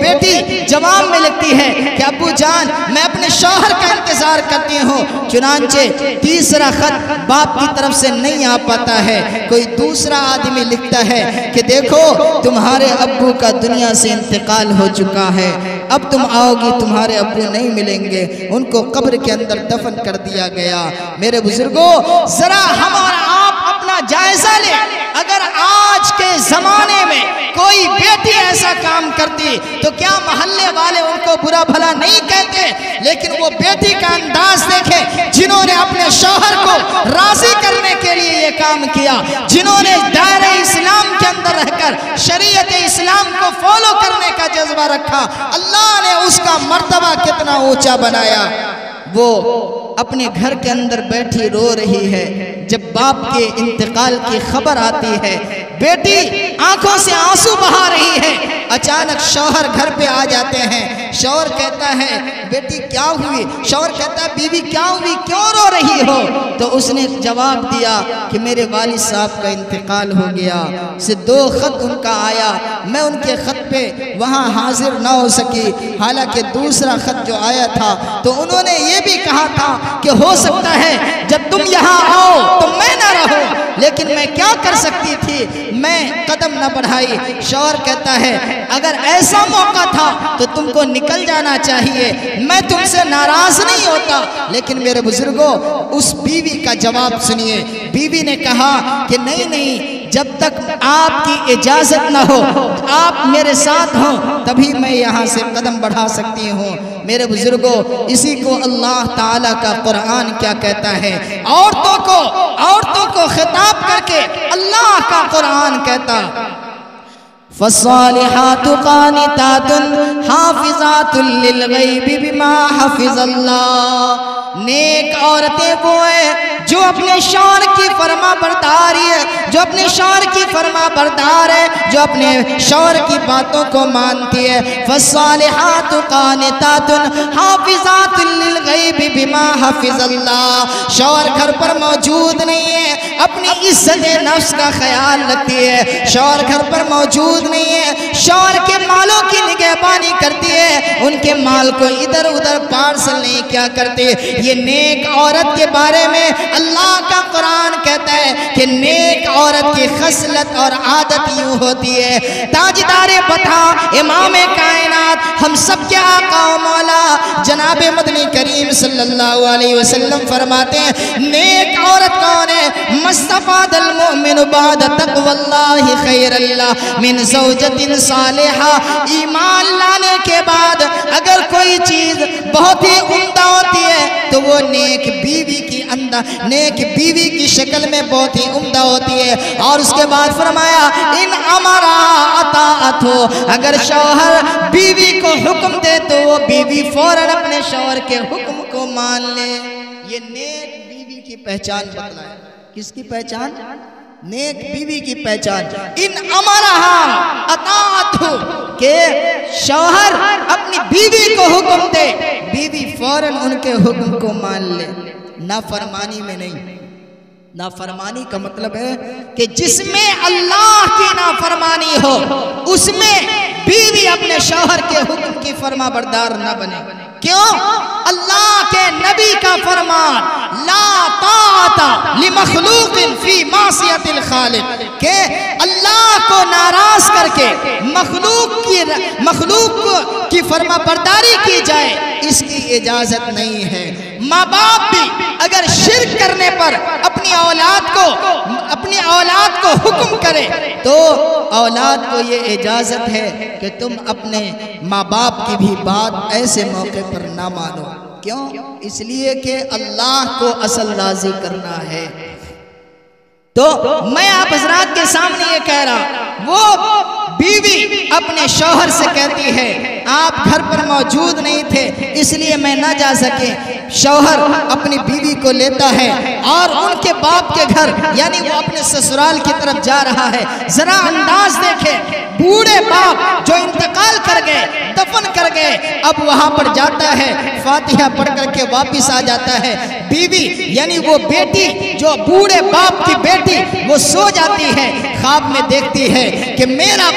بیٹی جواب میں لکھتی ہے کہ ابو جان میں اپنے شوہر کا انتظار کرتی ہوں، چنانچہ تیسرا خط باپ کی طرف سے نہیں آ پاتا ہے، کوئی دوسرا آدمی لکھتا ہے کہ دیکھو تمہارے ابو کا دنیا سے انتقال ہو چکا ہے، اب تم آؤ گی تمہارے ابو نہیں ملیں گے، ان کو قبر کے اندر دفن کر دیا گیا۔ میرے بزرگوں ذرا ہم اور آپ اپنا جائزہ لیں، اگر آج کے زمانے میں کوئی بیٹی ایسا کام کرتی تو کیا محلے والے ان کو برا بھلا نہیں کہتے؟ لیکن وہ بیٹی کا انداز دیکھیں جنہوں نے اپنے شوہر کو راضی کرنے کے لیے یہ کام کیا، جنہوں نے دائرہ اسلام کے اندر رہ کر شریعت اسلام کو فالو کرنے کا جذبہ رکھا، اللہ نے اس کا مرتبہ کتنا اونچا بنایا۔ وہ اپنے گھر کے اندر بیٹھی رو رہی ہے، جب باپ کے انتقال کی خبر آتی ہے بیٹی آنکھوں سے آنسو بہا رہی ہے، اچانک شوہر گھر پہ آ جاتے ہیں، شوہر کہتا ہے بیٹی کیا ہوئی؟ شوہر کہتا ہے بیوی کیا ہوئی، کیوں رو رہی ہو؟ تو اس نے جواب دیا کہ میرے والد صاحب کا انتقال ہو گیا، سے 2 خط ان کا آیا، میں ان کے خط پہ وہاں حاضر نہ ہو سکی، حالانکہ دوسرا خط جو آیا تھا تو انہوں نے یہ بھی کہا تھا کہ ہو سکتا ہے جب تم یہاں آؤ تو میں نہ رہوں، لیکن میں کیا کر سکتی تھی، میں قدم نہ بڑھائی۔ شوہر کہتا ہے اگر ایسا موقع تھا تو تم کو نکل جانا چاہیے، میں تم سے ناراض نہیں ہوتا، لیکن میرے بزرگوں اس بیوی کا جواب سنیے، بیوی نے کہا کہ نہیں جب تک آپ کی اجازت نہ ہو، آپ میرے ساتھ ہوں تبھی میں یہاں سے قدم بڑھا سکتی ہوں۔ میرے بزرگوں اسی کو اللہ تعالیٰ کا قرآن کیا کہتا ہے، عورتوں کو خطاب کر کے اللہ کا قرآن کہتا فَالصَّالِحَاتُ قَانِتَاتٌ حَافِظَاتٌ لِلْغَيْبِ بِمَا حَفِظَ اللَّهُ، نیک عورتیں وہ ہیں جو اپنے شوہر کی فرما برداری ہے، جو اپنے شوہر کی فرما بردار ہے، جو اپنے شوہر کی باتوں کو مانتی ہے۔ فَالصَّالِحَاتُ قَانِتَاتٌ حَافِظَاتٌ لِلْغَيْبِ بِمَا حَفِظَ اللَّهُ، شوہر گھر پر موجود نہیں ہے، اپنی عزت نفس کا خیال رکھتی ہے، شوہر گھر پر موجود نہیں ہے، شوہر کے مالوں کی نگہبانی کرتی ہے، ان کے مال کو ادھر ادھر پارسل نہیں کیا کرتی۔ یہ نیک عورت کے بارے میں اللہ کا قرآن کہتا ہے کہ نیک عورت کی خصلت اور عادت یوں ہوتی ہے۔ تاجدار بطحہ امام کائنات ہم سب کے آقا و مولا جناب مدنی کریم صلی اللہ علیہ وسلم فرماتے ہیں نیک عورت کون ہے؟ مستفاد المؤمن بعد تقوی اللہ خیر اللہ من زوجت صالحہ، ایمان لانے کے بعد اگر کوئی چیز بہت ہی عمدہ ہوتی ہے تو وہ نیک بیوی کی شکل میں بہت ہی عمدہ ہوتی ہے۔ اور اس کے بعد فرمایا ان امرا اطاعت ہو، اگر شوہر بیوی کو حکم دے تو وہ بیوی فوراً اپنے شوہر کے حکم کو مان لے۔ یہ نیک بیوی کی پہچان بتلائے، کس کی پہچان؟ نیک بیوی کی پہچان۔ ان امرہا اطاعت ہو کہ شوہر اپنی بیوی کو حکم دے، بیوی فوراً ان کے حکم کو مان لے، نافرمانی میں نہیں۔ نافرمانی کا مطلب ہے کہ جس میں اللہ کی نافرمانی ہو اس میں بیوی اپنے شوہر کے حکم کی فرما بردار نہ بنے۔ کیوں؟ اللہ کے نبی کا فرمان لا طاعت لمخلوق فی معصیت الخالق، کہ اللہ کو ناراض کر کے مخلوق کی فرما برداری کی جائے، اس کی اجازت نہیں ہے۔ ماں باپ بھی اگر شرک کرنے پر اپنی اولاد کو حکم کرے تو اولاد کو یہ اجازت ہے کہ تم اپنے ماں باپ کی بھی بات ایسے موقع پر نہ مانو۔ کیوں؟ اس لیے کہ اللہ کو اصل راضی کرنا ہے۔ تو میں آپ حضرات کے سامنے یہ کہہ رہا، وہ بیوی اپنے شوہر سے کہتی ہے آپ گھر پر موجود نہیں تھے اس لیے میں نہ جا سکے۔ شوہر اپنی بیوی کو لیتا ہے اور ان کے باپ کے گھر یعنی وہ اپنے سسرال کی طرف جا رہا ہے۔ ذرا انداز دیکھیں، بوڑھے باپ جو انتقال کر گئے، دفن کر گئے، اب وہاں پر جاتا ہے، فاتحہ پڑھ کر کے واپس آ جاتا ہے۔ بیوی یعنی وہ بیٹی جو بوڑھے باپ کی بیٹی وہ سو جاتی ہے، خواب میں دیکھتی ہے کہ میرا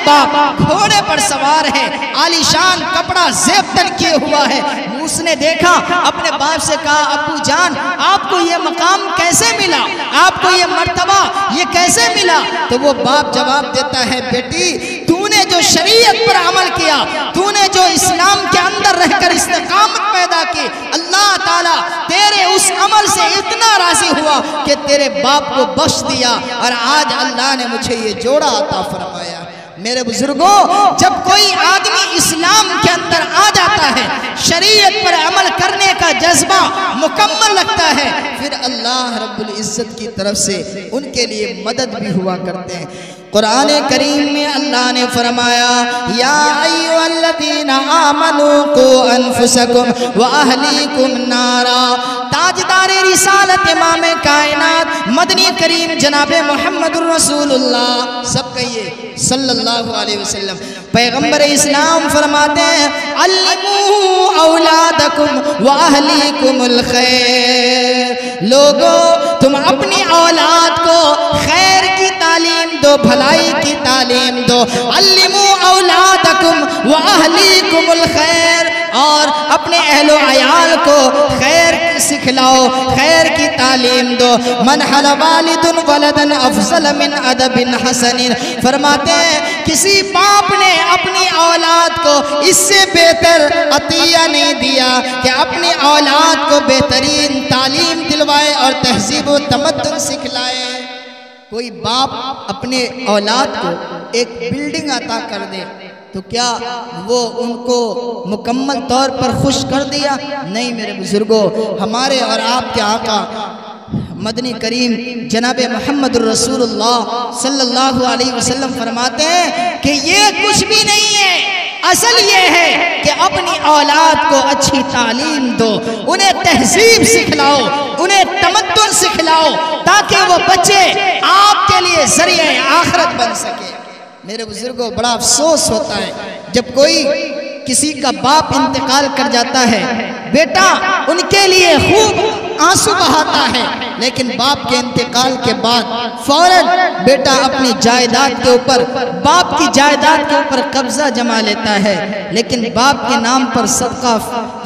باپ گھوڑے پر سوار ہے، عالیشان کپڑا زیب تن کیے ہوا ہے۔ اس نے دیکھا، اپنے باپ سے کہا ابو جان آپ کو یہ مقام کیسے ملا، آپ کو یہ مرتبہ یہ کیسے ملا؟ تو وہ باپ جواب دیتا ہے بیٹی تو نے جو شریعت پر عمل کیا، تو نے جو اسلام کے اندر رہ کر استقامت پیدا کی، اللہ تعالیٰ تیرے اس عمل سے اتنا راضی ہوا کہ تیرے باپ کو بخش دیا اور آج اللہ نے مجھے یہ جوڑا عطا فرمایا۔ میرے بزرگوں، جب کوئی آدمی اسلام کے اندر آ جاتا ہے، شریعت پر عمل کرنے کا جذبہ مکمل لگتا ہے، پھر اللہ رب العزت کی طرف سے ان کے لیے مدد بھی ہوا کرتے ہیں۔ قرآن کریم میں اللہ نے فرمایا یا ایھا الذین آمنوا قوا انفسکم واہلیکم نارا۔ تاجدار رسالت امام کائنات مدنی کریم جناب محمد الرسول اللہ، سب کہیے صلی اللہ علیہ وسلم، پیغمبر اسلام فرماتے ہیں علموا اولادکم واہلیکم الخیر۔ لوگو تم اپنی اولاد کو خیر کی تعلیم دو، بھلائی کی تعلیم دو۔ علموا اولادکم واہلیکم الخیر، اور اپنے اہل و عیال کو خیر سکھلاؤ، خیر کی تعلیم دو۔ من حل والد ولدا افضل من ادب حسن، فرماتے ہیں کسی باپ نے اپنی اولاد کو اس سے بہتر عطیہ نہیں دیا کہ اپنی اولاد کو بہترین تعلیم دلوائے اور تہذیب و تمدن سکھلائے۔ کوئی باپ اپنے اولاد کو ایک بلڈنگ عطا کر دے تو کیا وہ ان کو مکمل طور پر خوش کر دیا؟ نہیں میرے بزرگوں، ہمارے اور آپ کے آقا مدنی کریم جناب محمد الرسول اللہ صلی اللہ علیہ وسلم فرماتے ہیں کہ یہ کچھ بھی نہیں ہے، اصل یہ ہے کہ اپنی اولاد کو اچھی تعلیم دو، انہیں تہذیب سکھلاؤ، انہیں تمدن سکھلاؤ، تاکہ وہ بچے آپ کے لیے ذریعہ آخرت بن سکے۔ میرے بزرگوں، بڑا افسوس ہوتا ہے جب کوئی کسی کا باپ انتقال کر جاتا ہے، بیٹا ان کے لیے خوب آنسو بہاتا ہے، لیکن باپ کے انتقال کے بعد فوراً بیٹا اپنی جائیداد کے اوپر، باپ کی جائیداد کے اوپر قبضہ جما لیتا ہے، لیکن باپ کے نام پر صدقہ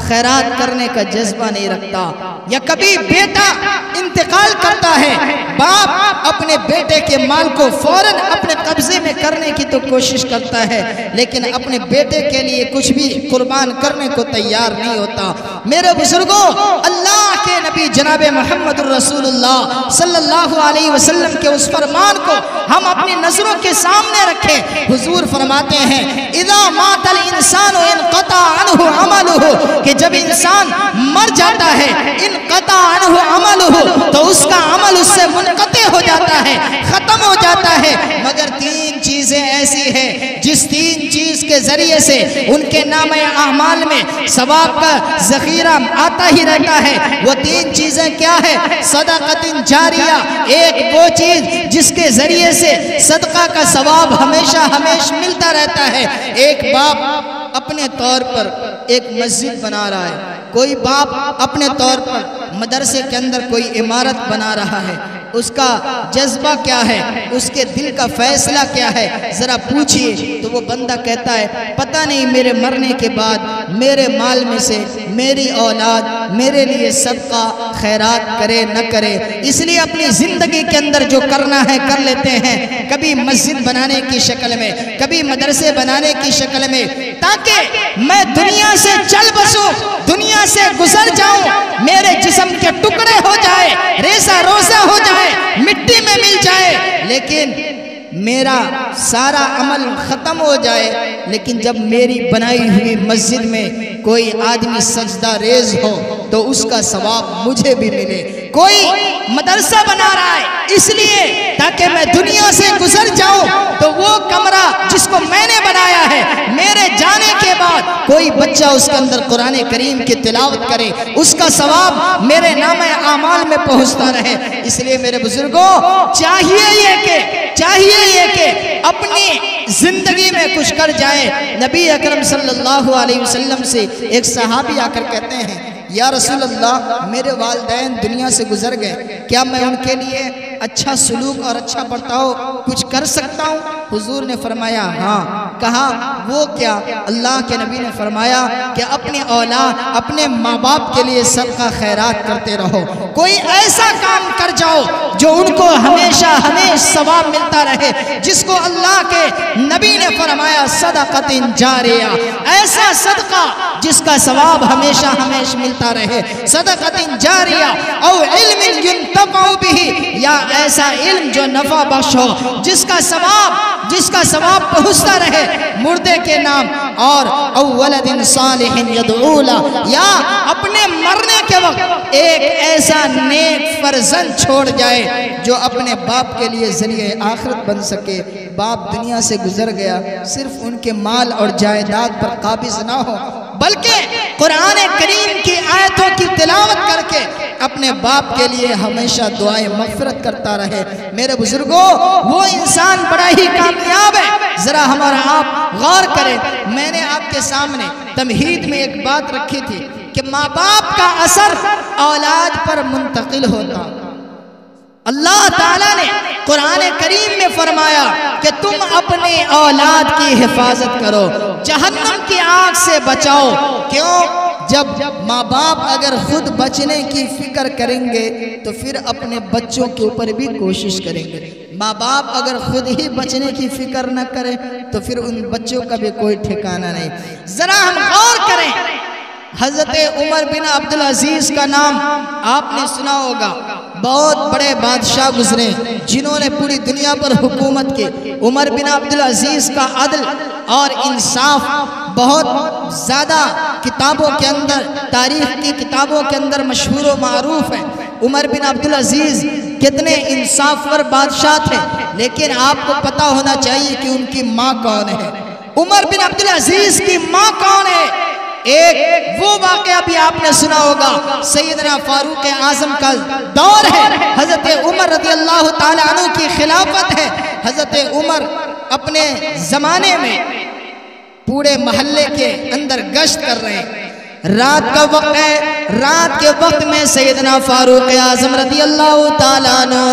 خیرات کرنے کا جذبہ نہیں رکھتا۔ یا کبھی بیٹا انتقال کرتا ہے، باپ اپنے بیٹے کے مال کو فوراً اپنے قبضے میں کرنے کی تو کوشش کرتا ہے، لیکن اپنے بیٹے کے لیے کچھ بھی قربان کرنے کو تیار نہیں ہوتا۔ میرے بزرگوں، اللہ کے نبی جناب محمد الرسول اللہ صلی اللہ علیہ وسلم کے اس فرمان کو ہم اپنی نظروں کے سامنے رکھیں۔ حضور فرماتے ہیں اذا مات الانسان انقطع عنہ عملہ، کہ جب انسان مر جاتا ہے انقطع عنہ عملہ، تو اس کا عمل اس سے منقطع ہو جاتا ہے، ختم ہو جاتا ہے، مگر تین چیزیں ایسی ہیں جس تین چیز کے ذریعے سے ان کے نام اعمال میں ثواب کا ذخیرہ آتا ہی رہتا ہے۔ وہ تین چیزیں کیا ہے؟ صدقۃ جاریہ، ایک وہ چیز جس کے ذریعے سے صدقہ کا ثواب ہمیشہ ملتا رہتا ہے۔ ایک باپ اپنے طور پر ایک مسجد بنا رہا ہے، کوئی باپ اپنے طور پر مدرسے کے اندر کوئی عمارت بنا رہا ہے، اس کا جذبہ کیا ہے، اس کے دل کا فیصلہ کیا ہے، ذرا پوچھئے۔ تو وہ بندہ کہتا ہے پتہ نہیں میرے مرنے کے بعد میرے مال میں سے میری اولاد میرے لیے صدقہ خیرات کرے نہ کرے، اس لیے اپنی زندگی کے اندر جو کرنا ہے کر لیتے ہیں، کبھی مسجد بنانے کی شکل میں، کبھی مدرسے بنانے کی شکل میں، تاکہ میں دنیا سے چل بسوں، دنیا سے گزر جاؤں، میرے جسم کے ٹکڑے ہو جائے، ریزہ روزہ ہو جائے، مٹی میں مل جائے، لیکن میرا سارا عمل ختم ہو جائے، لیکن جب میری بنائی ہوئی مسجد میں کوئی آدمی سجدہ ریز ہو تو اس کا ثواب مجھے بھی ملے۔ کوئی مدرسہ بنا رہا ہے اس لیے تاکہ میں دنیا سے گزر جاؤں، تو وہ کمرہ جس کو میں نے بنایا ہے میرے جانے کے بعد کوئی بچہ اس کے اندر قرآن کریم کی تلاوت کرے، اس کا ثواب میرے نام اعمال میں پہنچتا رہے۔ اس لیے میرے بزرگوں چاہیے یہ کہ اپنی زندگی میں کچھ کر جائیں۔ نبی اکرم صلی اللہ علیہ وسلم سے ایک صحابی آ کر کہتے ہیں یا رسول اللہ میرے والدین دنیا سے گزر گئے، کیا میں ان کے لیے اچھا سلوک اور اچھا برتاؤ کچھ کر سکتا ہوں؟ حضور نے فرمایا ہاں۔ کہا وہ کیا؟ اللہ کے نبی نے فرمایا کہ اپنی اولاد اپنے ماں باپ کے لیے صدقہ خیرات کرتے رہو، کوئی ایسا کام کر جاؤ جو ان کو ہمیشہ ثواب ملتا رہے، جس کو اللہ کے نبی نے فرمایا صدقۃ جاریہ، ایسا صدقہ جس کا ثواب ہمیشہ ملتا رہے، صدقۃ جاریہ او علم ينتفع به، یا ایسا علم جو نفع بخش ہو، جس کا ثواب پہنچتا رہے مردے کے نام، اور او ولد صالح يدعو له، یا اپنے مرنے کے وقت ایک ایسا نیک فرزند چھوڑ جائے جو اپنے باپ کے لیے ذریعہ آخرت بن سکے۔ باپ دنیا سے گزر گیا، صرف ان کے مال اور جائیداد پر قابض نہ ہو، بلکہ قرآن کریم کی آیتوں کی تلاوت کر کے اپنے باپ کے لیے ہمیشہ دعائیں مغفرت کرتا رہے۔ میرے بزرگوں وہ انسان بڑا ہی کامیاب ہے۔ ذرا ہمارا آپ غور کریں، میں نے آپ کے سامنے تمہید میں ایک بات رکھی تھی کہ ماں باپ کا اثر اولاد پر منتقل ہوتا۔ اللہ تعالیٰ نے قرآن کریم میں فرمایا کہ تم اپنے اولاد کی حفاظت کرو، جہنم کی آگ سے بچاؤ۔ کیوں؟ جب ماں باپ اگر خود بچنے کی فکر کریں گے تو پھر اپنے بچوں کے اوپر بھی کوشش کریں گے۔ ماں باپ اگر خود ہی بچنے کی فکر نہ کریں تو پھر ان بچوں کا بھی کوئی ٹھکانہ نہیں۔ ذرا ہم غور کریں، حضرت عمر بن عبدالعزیز کا نام آپ نے سنا ہوگا، بہت بڑے بادشاہ گزرے جنہوں نے پوری دنیا پر حکومت کی۔ عمر بن عبدالعزیز کا عدل اور انصاف بہت زیادہ کتابوں کے اندر، تاریخ کی کتابوں کے اندر مشہور و معروف ہے۔ عمر بن عبدالعزیز کتنے انصافور بادشاہ تھے، لیکن آپ کو پتہ ہونا چاہیے کہ ان کی ماں کون ہے۔ عمر بن عبدالعزیز کی ماں کون ہے؟ ایک وہ واقعہ بھی آپ نے سنا ہوگا، سیدنا فاروق اعظم کا دور ہے، حضرت عمر رضی اللہ تعالیٰ عنہ کی خلافت ہے۔ حضرت عمر اپنے زمانے میں پورے محلے کے اندر گشت کر رہے ہیں، رات کا وقت ہے، رات کے وقت میں سیدنا فاروق اعظم رضی اللہ تعالیٰ عنہ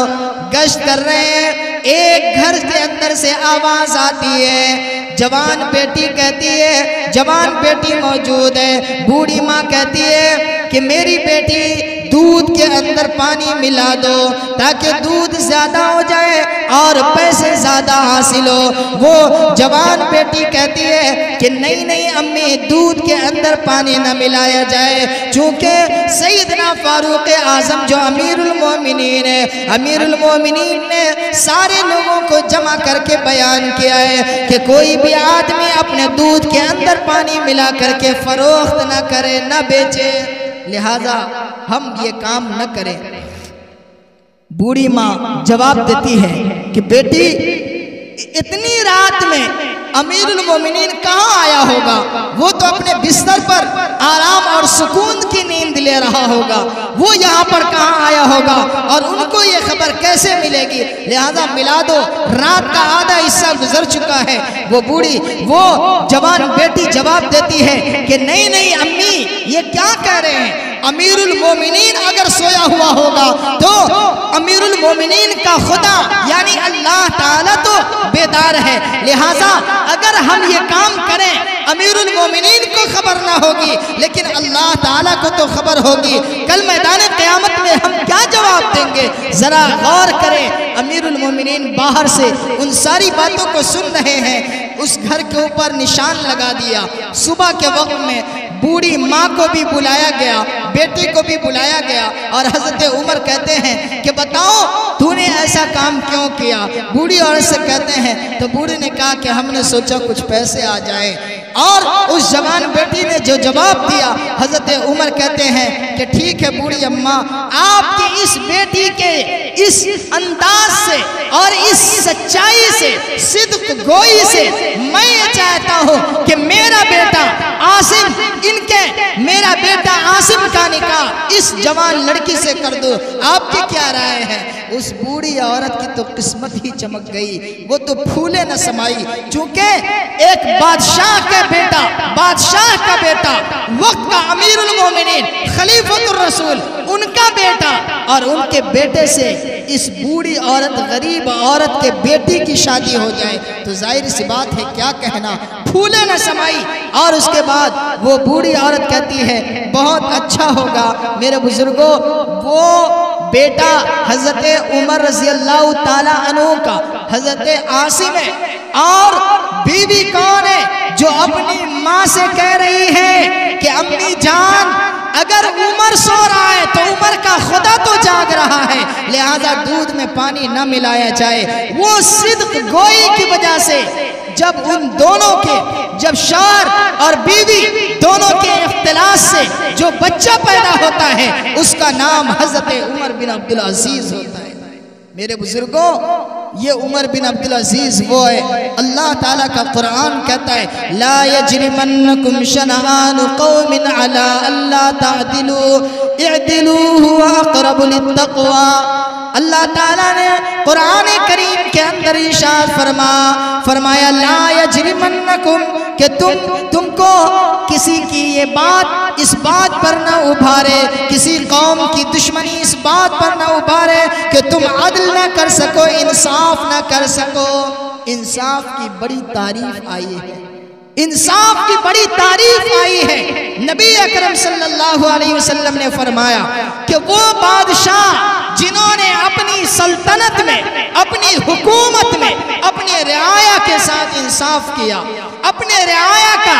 گشت کر رہے ہیں۔ ایک گھر کے اندر سے آواز آتی ہے، جوان بیٹی کہتی ہے، جوان بیٹی موجود ہے، بوڑھی ماں کہتی ہے کہ میری بیٹی دودھ کے اندر پانی ملا دو تاکہ دودھ زیادہ ہو جائے اور پیسے زیادہ حاصل ہو۔ وہ جوان بیٹی کہتی ہے کہ نہیں امی، دودھ کے اندر پانی نہ ملایا جائے، چونکہ سیدنا فاروق اعظم جو امیر المومنین ہے، امیر المومنین نے سارے لوگوں کو جمع کر کے بیان کیا ہے کہ کوئی بھی آدمی اپنے دودھ کے اندر پانی ملا کر کے فروخت نہ کرے، نہ بیچے، لہذا ہم یہ کام نہ کریں۔ بوڑھی ماں جواب دیتی ہے کہ بیٹی اتنی رات میں امیر المومنین کہاں آیا ہوگا؟ وہ تو اپنے بستر پر آرام اور سکون کی نیند لے رہا ہوگا، وہ یہاں پر کہاں آیا ہوگا اور ان کو یہ خبر کیسے ملے گی؟ لہذا ملا دو، رات کا آدھا حصہ گزر چکا ہے۔ وہ بوڑھی، وہ جوان بیٹی جواب دیتی ہے کہ نہیں امی، یہ کیا کہہ رہے ہیں؟ امیر المومنین اگر سویا ہوا ہوگا تو امیر المومنین کا خدا یعنی اللہ تعالیٰ تو بیدار ہے، لہٰذا اگر ہم یہ کام کریں امیر المومنین کو خبر نہ ہوگی لیکن اللہ تعالیٰ کو تو خبر ہوگی، کل میدان قیامت میں ہم کیا جواب دیں گے؟ ذرا غور کریں، امیر المومنین باہر سے ان ساری باتوں کو سن رہے ہیں، اس گھر کے اوپر نشان لگا دیا۔ صبح کے وقت میں بوڑھی ماں کو بھی بلایا گیا، بیٹی کو بھی بلایا گیا، اور حضرت عمر کہتے ہیں کہ بتاؤ تو نے ایسا کام کیوں کیا؟ بوڑھی عورت سے کہتے ہیں تو بوڑھی نے کہا کہ ہم نے سوچا کچھ پیسے آ جائیں، اور اس جوان بیٹی نے جو جواب دیا حضرت عمر کہتے ہیں کہ ٹھیک ہے بوڑھی اماں، آپ کی اس بیٹی کے اس انداز سے اور اس سچائی سے، صدق گوئی سے میں یہ چاہتا ہوں کہ میرا بیٹا عاصم میرا بیٹا عاصم کا نکاح اس جوان لڑکی سے کر دو، آپ کی کیا رائے ہے؟ اس بوڑھی عورت کی تو قسمت ہی چمک گئی، وہ تو پھولے نہ سمائی، چونکہ ایک بادشاہ کا بیٹا وقت کا امیر المومنین خلیفۃ الرسول ان کا بیٹا، اور ان کے بیٹے سے اس بوڑھی عورت غریب عورت کے بیٹی کی شادی ہو جائے تو ظاہر سی بات ہے کیا کہنا، پھولے نہ سمائی۔ اور اس کے بعد وہ بوڑھی عورت کہتی ہے بہت اچھا ہوگا میرے بزرگوں، وہ بیٹا حضرت عمر رضی اللہ تعالیٰ عنہ کا حضرت عاصم ہے، اور بیوی کون ہے جو اپنی ماں سے کہہ رہی ہے کہ امی جان اگر عمر سو رہا ہے تو عمر کا خدا تو جاگ رہا ہے، لہذا دودھ میں پانی نہ ملایا جائے۔ وہ صدق گوئی کی وجہ سے جب ان دونوں کے شوہر اور بیوی دونوں کے اختلاط سے جو بچہ پیدا ہوتا ہے اس کا نام حضرت عمر بن عبدالعزیز ہوتا ہے۔ میرے بزرگوں، یہ عمر بن عبدالعزیز وہ ہے، اللہ تعالیٰ کا قرآن کہتا ہے لا یجرمنکم شنآن قوم علی الا تعدلوا اعدلوا هو اقرب للتقوی۔ اللہ تعالیٰ نے قرآن کریم کے اندر ارشاد فرمایا لا یجرمنکم کہ تم کو کسی کی یہ بات اس بات پر نہ ابھارے، کسی قوم کی دشمنی اس بات پر نہ ابھارے کہ تم عدل نہ کر سکو، انصاف نہ کر سکو۔ انصاف کی بڑی تعریف آئی ہے، انصاف کی بڑی تعریف آئی ہے۔ نبی اکرم صلی اللہ علیہ وسلم نے فرمایا کہ وہ بادشاہ جنہوں نے اپنی سلطنت میں، اپنی حکومت میں اپنے رعایا کے ساتھ انصاف کیا، اپنے رعایا کا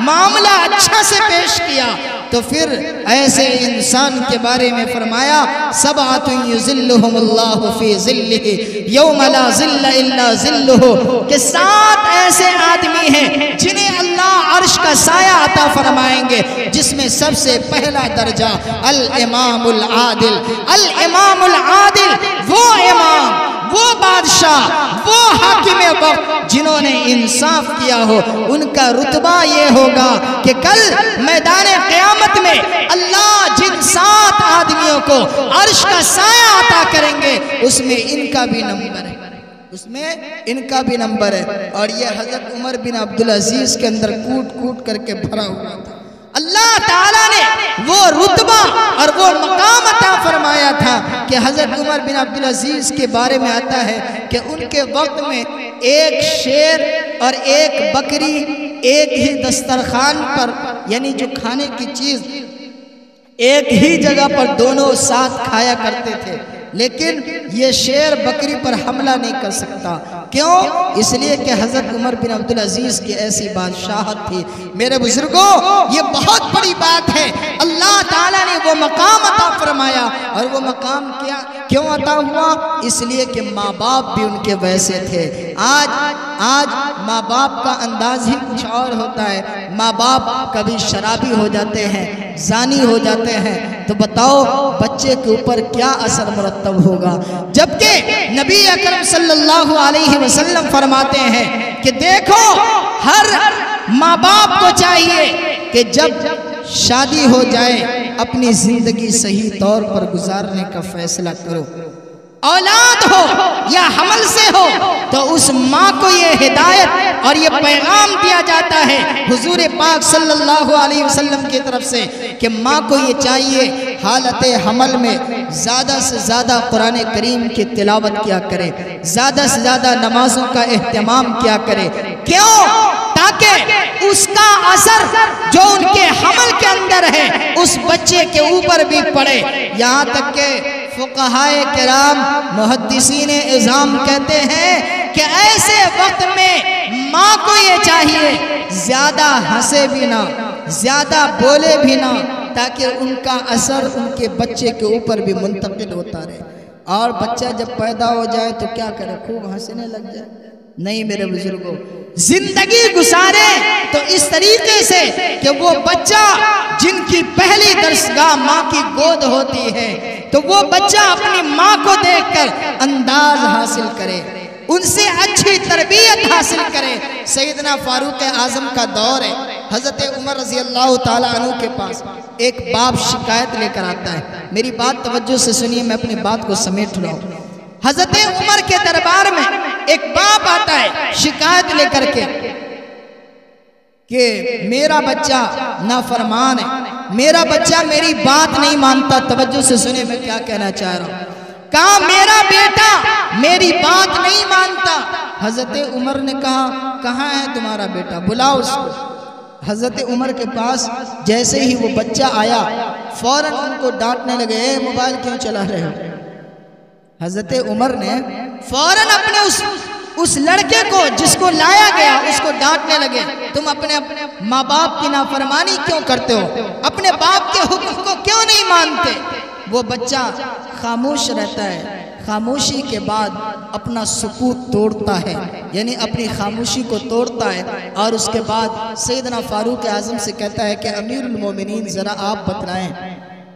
معاملہ اچھا سے پیش کیا، تو پھر ایسے انسان کے بارے میں فرمایا سبعۃ یظلھم اللہ فی ظلہ یوم لا ظل الا ظلہ، کہ 7 ایسے آدمی ہیں جنہیں اللہ عرش کا سایہ عطا فرمائیں گے، جس میں سب سے پہلا درجہ الامام العادل۔ الامام العادل وہ امام، وہ بادشاہ، وہ حاکم وقت جنہوں نے انصاف کیا ہو، ان کا رتبہ یہ ہوگا کہ کل میدان قیامت میں اللہ جن 7 آدمیوں کو عرش کا سایہ عطا کریں گے اس میں ان کا بھی نمبر ہے، اس میں ان کا بھی نمبر ہے۔ اور یہ حضرت عمر بن عبدالعزیز کے اندر کوٹ کوٹ کر کے بھرا ہوا تھا۔ اللہ تعالیٰ نے وہ رتبہ اور وہ مقام عطا فرمایا تھا کہ حضرت عمر بن عبدالعزیز کے بارے میں آتا ہے کہ ان کے وقت میں ایک شیر اور ایک بکری ایک ہی دسترخوان پر، یعنی جو کھانے کی چیز ایک ہی جگہ پر دونوں ساتھ کھایا کرتے تھے، لیکن یہ شیر بکری پر حملہ نہیں کر سکتا۔ کیوں؟ اس لیے کہ حضرت عمر بن عبدالعزیز کی ایسی بادشاہت تھی۔ میرے بزرگوں، یہ بہت بڑی بات ہے، اللہ تعالیٰ نے وہ مقام عطا فرمایا، اور وہ مقام کیوں عطا ہوا؟ اس لیے کہ ماں باپ بھی ان کے ویسے تھے۔ آج ماں باپ کا انداز ہی کچھ اور ہوتا ہے، ماں باپ کبھی شرابی ہو جاتے ہیں، زانی ہو جاتے ہیں، تو بتاؤ بچے کے اوپر کیا اثر مرتب ہوگا؟ جبکہ نبی اکرم صلی اللہ علیہ وسلم فرماتے ہیں کہ دیکھو ہر ماں باپ کو چاہیے کہ جب شادی ہو جائے اپنی زندگی صحیح طور پر گزارنے کا فیصلہ کرو۔ اولاد ہو یا حمل سے ہو تو اس ماں کو یہ ہدایت اور یہ پیغام دیا جاتا ہے حضور پاک صلی اللہ علیہ وسلم کی طرف سے کہ ماں کو یہ چاہیے حالت حمل میں زیادہ سے زیادہ قرآن کریم کی تلاوت کیا کرے، زیادہ سے زیادہ نمازوں کا اہتمام کیا کرے۔ کیوں؟ تاکہ اس کا اثر جو ان کے حمل کے اندر ہے اس بچے کے اوپر بھی پڑے۔ یہاں تک کہ فقہائے کرام محدثین اعظام کہتے ہیں کہ ایسے وقت میں ماں کو یہ چاہیے زیادہ ہنسے بھی نہ، زیادہ بولے بھی نہ، تاکہ ان کا اثر ان کے بچے کے اوپر بھی منتقل ہوتا رہے۔ اور بچہ جب پیدا ہو جائے تو کیا کرے؟ خوب ہنسنے لگ جائے؟ نہیں میرے بزرگوں، زندگی گزارے تو اس طریقے سے کہ وہ بچہ جن کی پہلی درسگاہ ماں کی گود ہوتی ہے تو وہ بچہ اپنی ماں کو دیکھ کر انداز حاصل کرے، ان سے اچھی تربیت حاصل کرے۔ سیدنا فاروق اعظم کا دور ہے، حضرت عمر رضی اللہ تعالیٰ عنہ کے پاس ایک باپ شکایت لے کر آتا ہے۔ میری بات توجہ سے سنیے، میں اپنی بات کو سمیٹ رہا ہوں۔ حضرت عمر کے دربار میں ایک باپ آتا ہے شکایت لے کر کے کہ میرا بچہ نافرمان ہے، میرا بچہ میری بات نہیں مانتا۔ توجہ سے سنیں میں کیا کہنا چاہ رہا ہوں۔ کہا میرا بیٹا میری بات نہیں مانتا۔ حضرت عمر نے کہا کہاں ہے تمہارا بیٹا؟ بلاؤ اس کو۔ حضرت عمر کے پاس جیسے ہی وہ بچہ آیا فوراً ان کو ڈانٹنے لگے، اے موبائل کیوں چلا رہے ہو؟ حضرت عمر نے فوراً اپنے اس لڑکے کو جس کو لایا گیا اس کو ڈانٹنے لگے، تم اپنے ماں باپ کی نافرمانی کیوں کرتے ہو؟ اپنے باپ کے حکم کو کیوں نہیں مانتے؟ وہ بچہ خاموش رہتا ہے، خاموشی کے بعد اپنا سکوت توڑتا ہے، یعنی اپنی خاموشی کو توڑتا ہے، اور اس کے بعد سیدنا فاروق اعظم سے کہتا ہے کہ امیر المومنین ذرا آپ بتلائیں،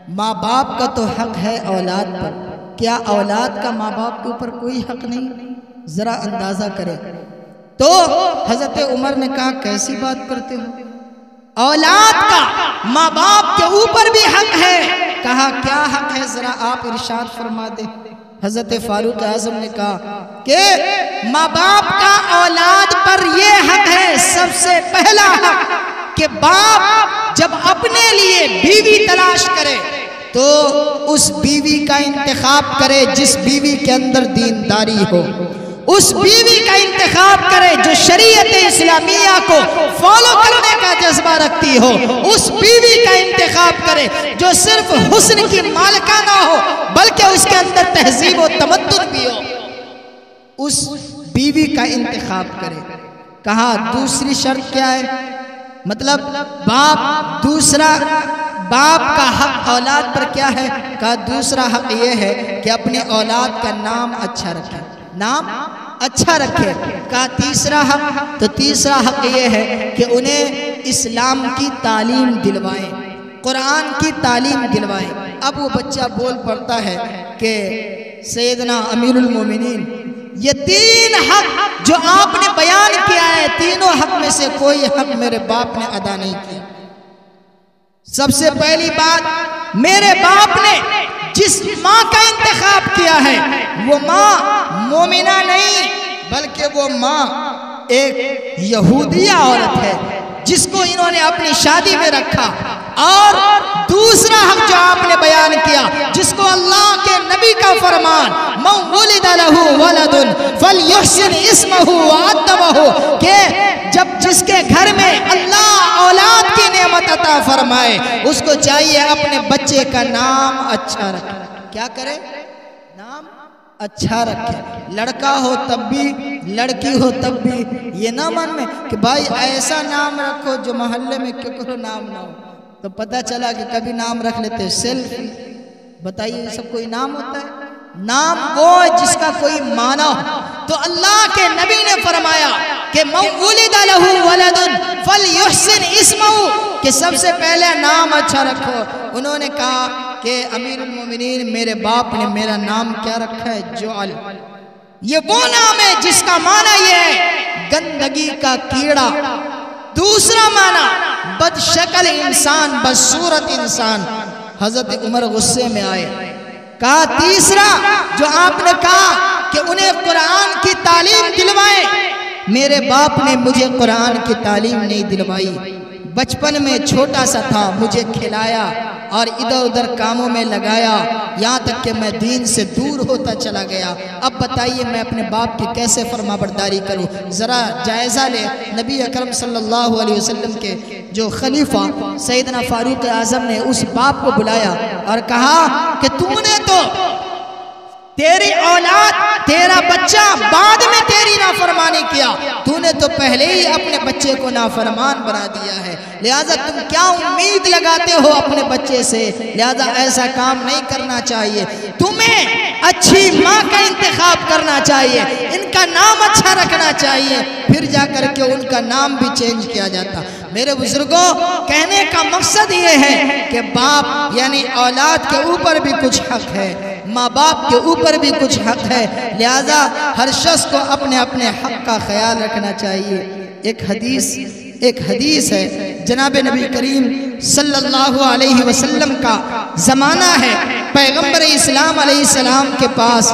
ماں باپ کا تو حق ہے اولاد پر، کیا اولاد کا ماں باپ کے اوپر کوئی حق نہیں؟ ذرا اندازہ کرے۔ تو حضرت عمر نے کہا کیسی بات کرتے ہو؟ اولاد کا ماں باپ کے اوپر بھی حق ہے۔ کہا کیا حق ہے ذرا آپ ارشاد فرما دیں۔ حضرت فاروق اعظم نے کہا کہ ماں باپ کا اولاد پر یہ حق ہے، سب سے پہلا حق کہ باپ جب اپنے لیے بیوی تلاش کرے تو اس بیوی کا انتخاب کرے جس بیوی کے اندر دینداری ہو، اس بیوی کا انتخاب کرے جو شریعت اسلامیہ کو فالو کرنے کا جذبہ رکھتی ہو، اس بیوی کا انتخاب کرے جو صرف حسن کی مالکہ نہ ہو بلکہ اس کے اندر تہذیب و تمدن بھی ہو، اس بیوی کا انتخاب کرے۔ کہا دوسری شرط کیا ہے؟ مطلب باپ کا حق اولاد پر کیا ہے؟ کہا دوسرا حق یہ ہے کہ اپنے اولاد کا نام اچھا رکھے، نام اچھا رکھے۔ کہا تیسرا حق؟ تو تیسرا حق یہ ہے کہ انہیں اسلام کی تعلیم دلوائیں، قرآن کی تعلیم دلوائیں۔ اب وہ بچہ بول پڑتا ہے کہ سیدنا امیر المومنین یہ تین حق جو آپ نے بیان کیا ہے، تینوں حق میں سے کوئی حق میرے باپ نے ادا نہیں کیا۔ سب سے پہلی بات، میرے باپ نے جس ماں کا انتخاب کیا ہے وہ ماں مومنہ نہیں بلکہ وہ ماں ایک یہودیہ عورت ہے جس کو انہوں نے اپنی شادی میں رکھا۔ اور دوسرا حق جو آپ نے بیان کیا، جس کو اللہ کے نبی کا فرمان من ولد لہ ولد فلیحسن اسمہ وادبہ، کہ جب جس کے گھر میں اللہ اولاد کی نعمت عطا فرمائے اس کو چاہیے اپنے بچے کا نام اچھا رکھے۔ کیا کرے؟ نام اچھا رکھے۔ لڑکا ہو تب بھی، لڑکی ہو تب بھی، یہ نہ من میں کہ بھائی ایسا نام رکھو جو محلے میں ککرو نام نہ ہو۔ تو پتہ چلا کہ کبھی نام رکھ لیتے سیلف۔ بتائیے یہ سب کوئی نام ہوتا ہے؟ نام وہ جس کا کوئی معنی ہو۔ تو اللہ کے نبی نے فرمایا کہ من ولد لہ ولد فلیحسن اسمہ، کہ سب سے پہلے نام اچھا رکھو۔ انہوں نے کہا کہ امیر المومنین میرے باپ نے میرا نام کیا رکھا ہے؟ جعل۔ یہ وہ نام ہے جس کا معنی یہ ہے گندگی کا کیڑا۔ دوسرا معنی بد شکل انسان، بدصورت انسان۔ حضرت عمر غصے میں آئے۔ کہا تیسرا جو آپ نے کہا کہ انہیں قرآن کی تعلیم دلوائے، میرے باپ نے مجھے قرآن کی تعلیم نہیں دلوائی۔ بچپن میں چھوٹا سا تھا، مجھے کھلایا اور ادھر ادھر کاموں میں لگایا، یہاں تک کہ میں دین سے دور ہوتا چلا گیا۔ اب بتائیے میں اپنے باپ کی کیسے فرما برداری کروں؟ ذرا جائزہ لے نبی اکرم صلی اللہ علیہ وسلم کے جو خلیفہ سیدنا فاروق اعظم نے اس باپ کو بلایا اور کہا کہ تو نے تو تیری اولاد، تیرا بچہ بعد میں تیری نافرمانی کیا، تو نے تو پہلے ہی اپنے بچے کو نافرمان بنا دیا ہے، لہٰذا تم کیا امید لگاتے ہو اپنے بچے سے؟ لہٰذا ایسا کام نہیں کرنا چاہیے، تمہیں اچھی ماں کا انتخاب کرنا چاہیے، ان کا نام اچھا رکھنا چاہیے، پھر جا کر کے ان کا نام بھی چینج کیا جاتا۔ میرے بزرگوں، کہنے کا مقصد یہ ہے کہ باپ یعنی اولاد کے اوپر بھی کچھ حق ہے، ماں باپ کے اوپر بھی کچھ حق ہے، لہذا ہر شخص کو اپنے اپنے حق کا خیال رکھنا چاہیے۔ ایک حدیث ہے، جناب نبی کریم صلی اللہ علیہ وسلم کا زمانہ ہے، پیغمبر اسلام علیہ السلام کے پاس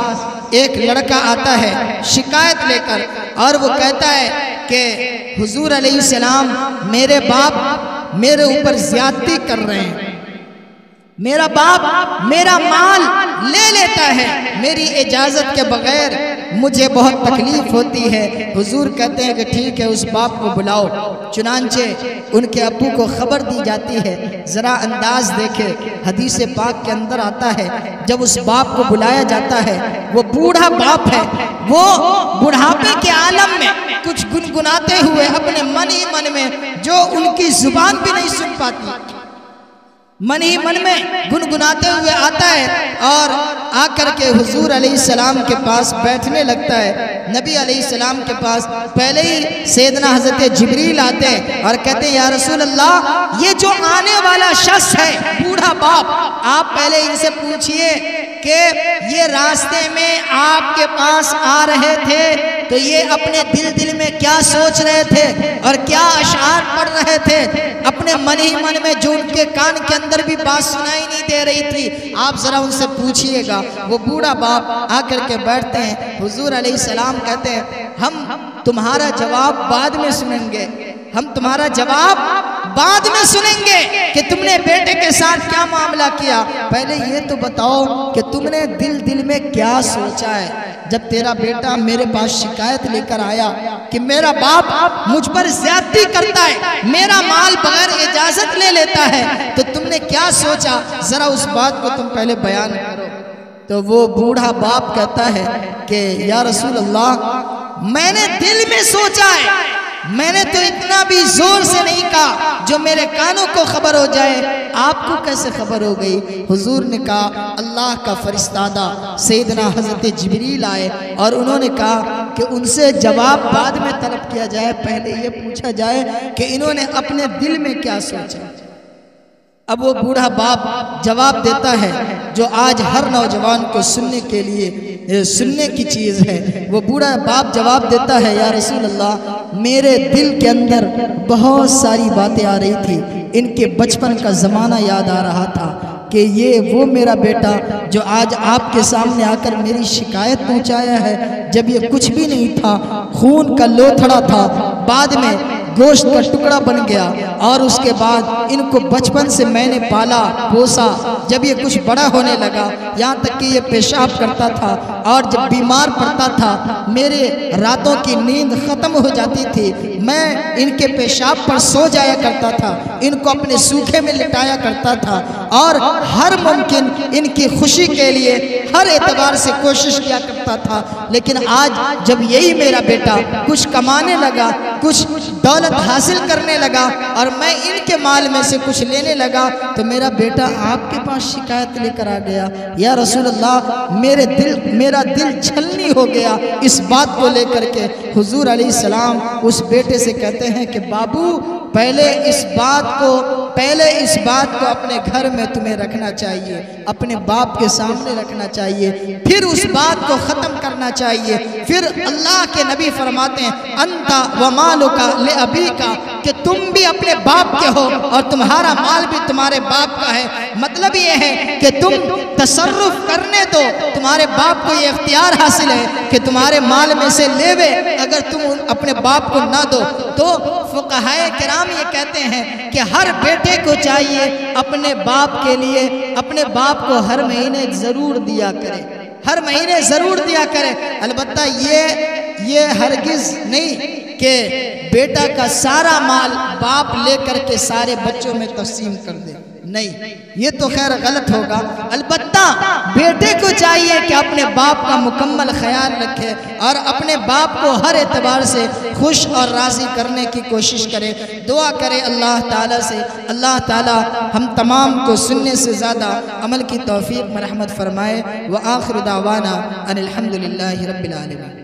ایک لڑکا آتا ہے شکایت لے کر، اور وہ کہتا ہے کہ حضور علیہ السلام میرے باپ میرے اوپر زیادتی کر رہے ہیں، میرا باپ میرا مال لے لیتا ہے میری اجازت کے بغیر، مجھے بہت تکلیف ہوتی ہے۔ حضور کہتے ہیں کہ ٹھیک ہے، اس باپ کو بلاؤ۔ چنانچہ ان کے ابو کو خبر دی جاتی ہے۔ ذرا انداز دیکھے، حدیث پاک کے اندر آتا ہے جب اس باپ کو بلایا جاتا ہے، وہ بوڑھا باپ ہے، وہ بڑھاپے کے عالم میں کچھ گنگناتے ہوئے اپنے من ہی من میں، جو ان کی زبان بھی نہیں سن پاتی، من ہی من میں گنگناتے ہوئے آتا ہے اور آ کر کے حضور علیہ السلام کے پاس بیٹھنے لگتا ہے۔ نبی علیہ السلام کے پاس پہلے ہی سیدنا حضرت جبریل آتے ہیں اور کہتے ہیں یا رسول اللہ، یہ جو آنے والا شخص ہے بوڑھا باپ، آپ پہلے ان سے پوچھئے کہ یہ راستے میں آپ کے پاس آ رہے تھے تو یہ اپنے دل میں کیا سوچ رہے تھے اور کیا اشعار پڑھ رہے تھے؟ اپنے من ہی من میں جو ان کے کان کے اندر بھی بات سنائی نہیں دے رہی تھی، آپ ذرا ان سے پوچھئے گا۔ وہ بوڑھا باپ آ کر کے بیٹھتے ہیں، حضور علیہ السلام کہتے ہیں ہم تمہارا جواب بعد میں سنیں گے، ہم تمہارا جواب بعد میں سنیں گے کہ تم نے بیٹے کے ساتھ کیا معاملہ کیا، پہلے یہ تو بتاؤ کہ تم نے دل میں کیا سوچا ہے جب تیرا بیٹا میرے پاس شکایت لے کر آیا کہ میرا باپ مجھ پر زیادتی کرتا ہے، میرا مال بغیر اجازت لے لیتا ہے، تو تم نے کیا سوچا؟ ذرا اس بات کو تم پہلے بیان کرو۔ تو وہ بوڑھا باپ کہتا ہے کہ یا رسول اللہ، میں نے دل میں سوچا ہے، میں نے تو اتنا بھی زور سے نہیں کہا جو میرے کانوں کو خبر ہو جائے، آپ کو کیسے خبر ہو گئی؟ حضور نے کہا اللہ کا فرستادہ سیدنا حضرت جبریل آئے اور انہوں نے کہا کہ ان سے جواب بعد میں طلب کیا جائے، پہلے یہ پوچھا جائے کہ انہوں نے اپنے دل میں کیا سوچا۔ اب وہ بوڑھا باپ جواب دیتا ہے جو آج ہر نوجوان کو سننے کے لیے سننے کی چیز ہے۔ وہ بوڑھا باپ جواب دیتا ہے یا رسول اللہ، میرے دل کے اندر بہت ساری باتیں آ رہی تھی، ان کے بچپن کا زمانہ یاد آ رہا تھا کہ یہ وہ میرا بیٹا جو آج آپ کے سامنے آ کر میری شکایت پہنچایا ہے، جب یہ کچھ بھی نہیں تھا، خون کا لوتھڑا تھا، بعد میں گوشت کا ٹکڑا بن گیا، اور اس کے بعد ان کو بچپن سے میں نے پالا پوسا، جب یہ کچھ بڑا ہونے لگا، یہاں تک کہ یہ پیشاب کرتا تھا اور جب بیمار پڑتا تھا میرے راتوں کی نیند ختم ہو جاتی تھی، میں ان کے پیشاب پر سو جایا کرتا تھا، ان کو اپنے سوکھے میں لٹایا کرتا تھا اور ہر ممکن ان کی خوشی کے لیے ہر اعتبار سے کوشش کیا کرتا تھا۔ لیکن آج جب یہی میرا بیٹا کچھ کمانے لگا، کچھ دولت حاصل کرنے لگا اور میں ان کے مال میں سے کچھ لینے لگا، تو میرا بیٹا آپ کے پاس شکایت لے کر آ گیا، یا رسول اللہ میرا دل چھلنی ہو گیا اس بات کو لے کر کے۔ حضور علیہ السلام اس بیٹے سے کہتے ہیں کہ بابو، پہلے اس بات کو اپنے گھر میں تمہیں رکھنا چاہیے، اپنے باپ کے سامنے رکھنا چاہیے، پھر اس بات کو ختم کرنا چاہیے۔ پھر اللہ کے نبی فرماتے ہیں انت ومالک لابیک، کہ تم بھی اپنے باپ کے ہو اور تمہارا مال بھی تمہارے باپ کا ہے۔ مطلب یہ ہے کہ تم تصرف کرنے دو، تمہارے باپ کو یہ اختیار حاصل ہے کہ تمہارے مال میں سے لیوے، اگر تم اپنے باپ کو نہ دو۔ تو فقہائے کرام یہ کہتے ہیں کہ ہر بیٹے بیٹے کو چاہیے اپنے باپ کے لیے اپنے باپ کو ہر مہینے ضرور دیا کرے، ہر مہینے ضرور دیا کرے۔ البتہ یہ ہرگز نہیں کہ بیٹا کا سارا مال باپ لے کر کے سارے بچوں میں تقسیم کر دے، نہیں، یہ تو خیر غلط ہوگا۔ البتہ بیٹے کو چاہیے کہ اپنے باپ کا مکمل خیال رکھے اور اپنے باپ کو ہر اعتبار سے خوش اور راضی کرنے کی کوشش کرے، دعا کرے اللہ تعالیٰ سے، اللہ تعالیٰ ہم تمام کو سننے سے زیادہ عمل کی توفیق مرحمت فرمائے۔ وآخر دعوانا ان الحمدللہ رب العالمین۔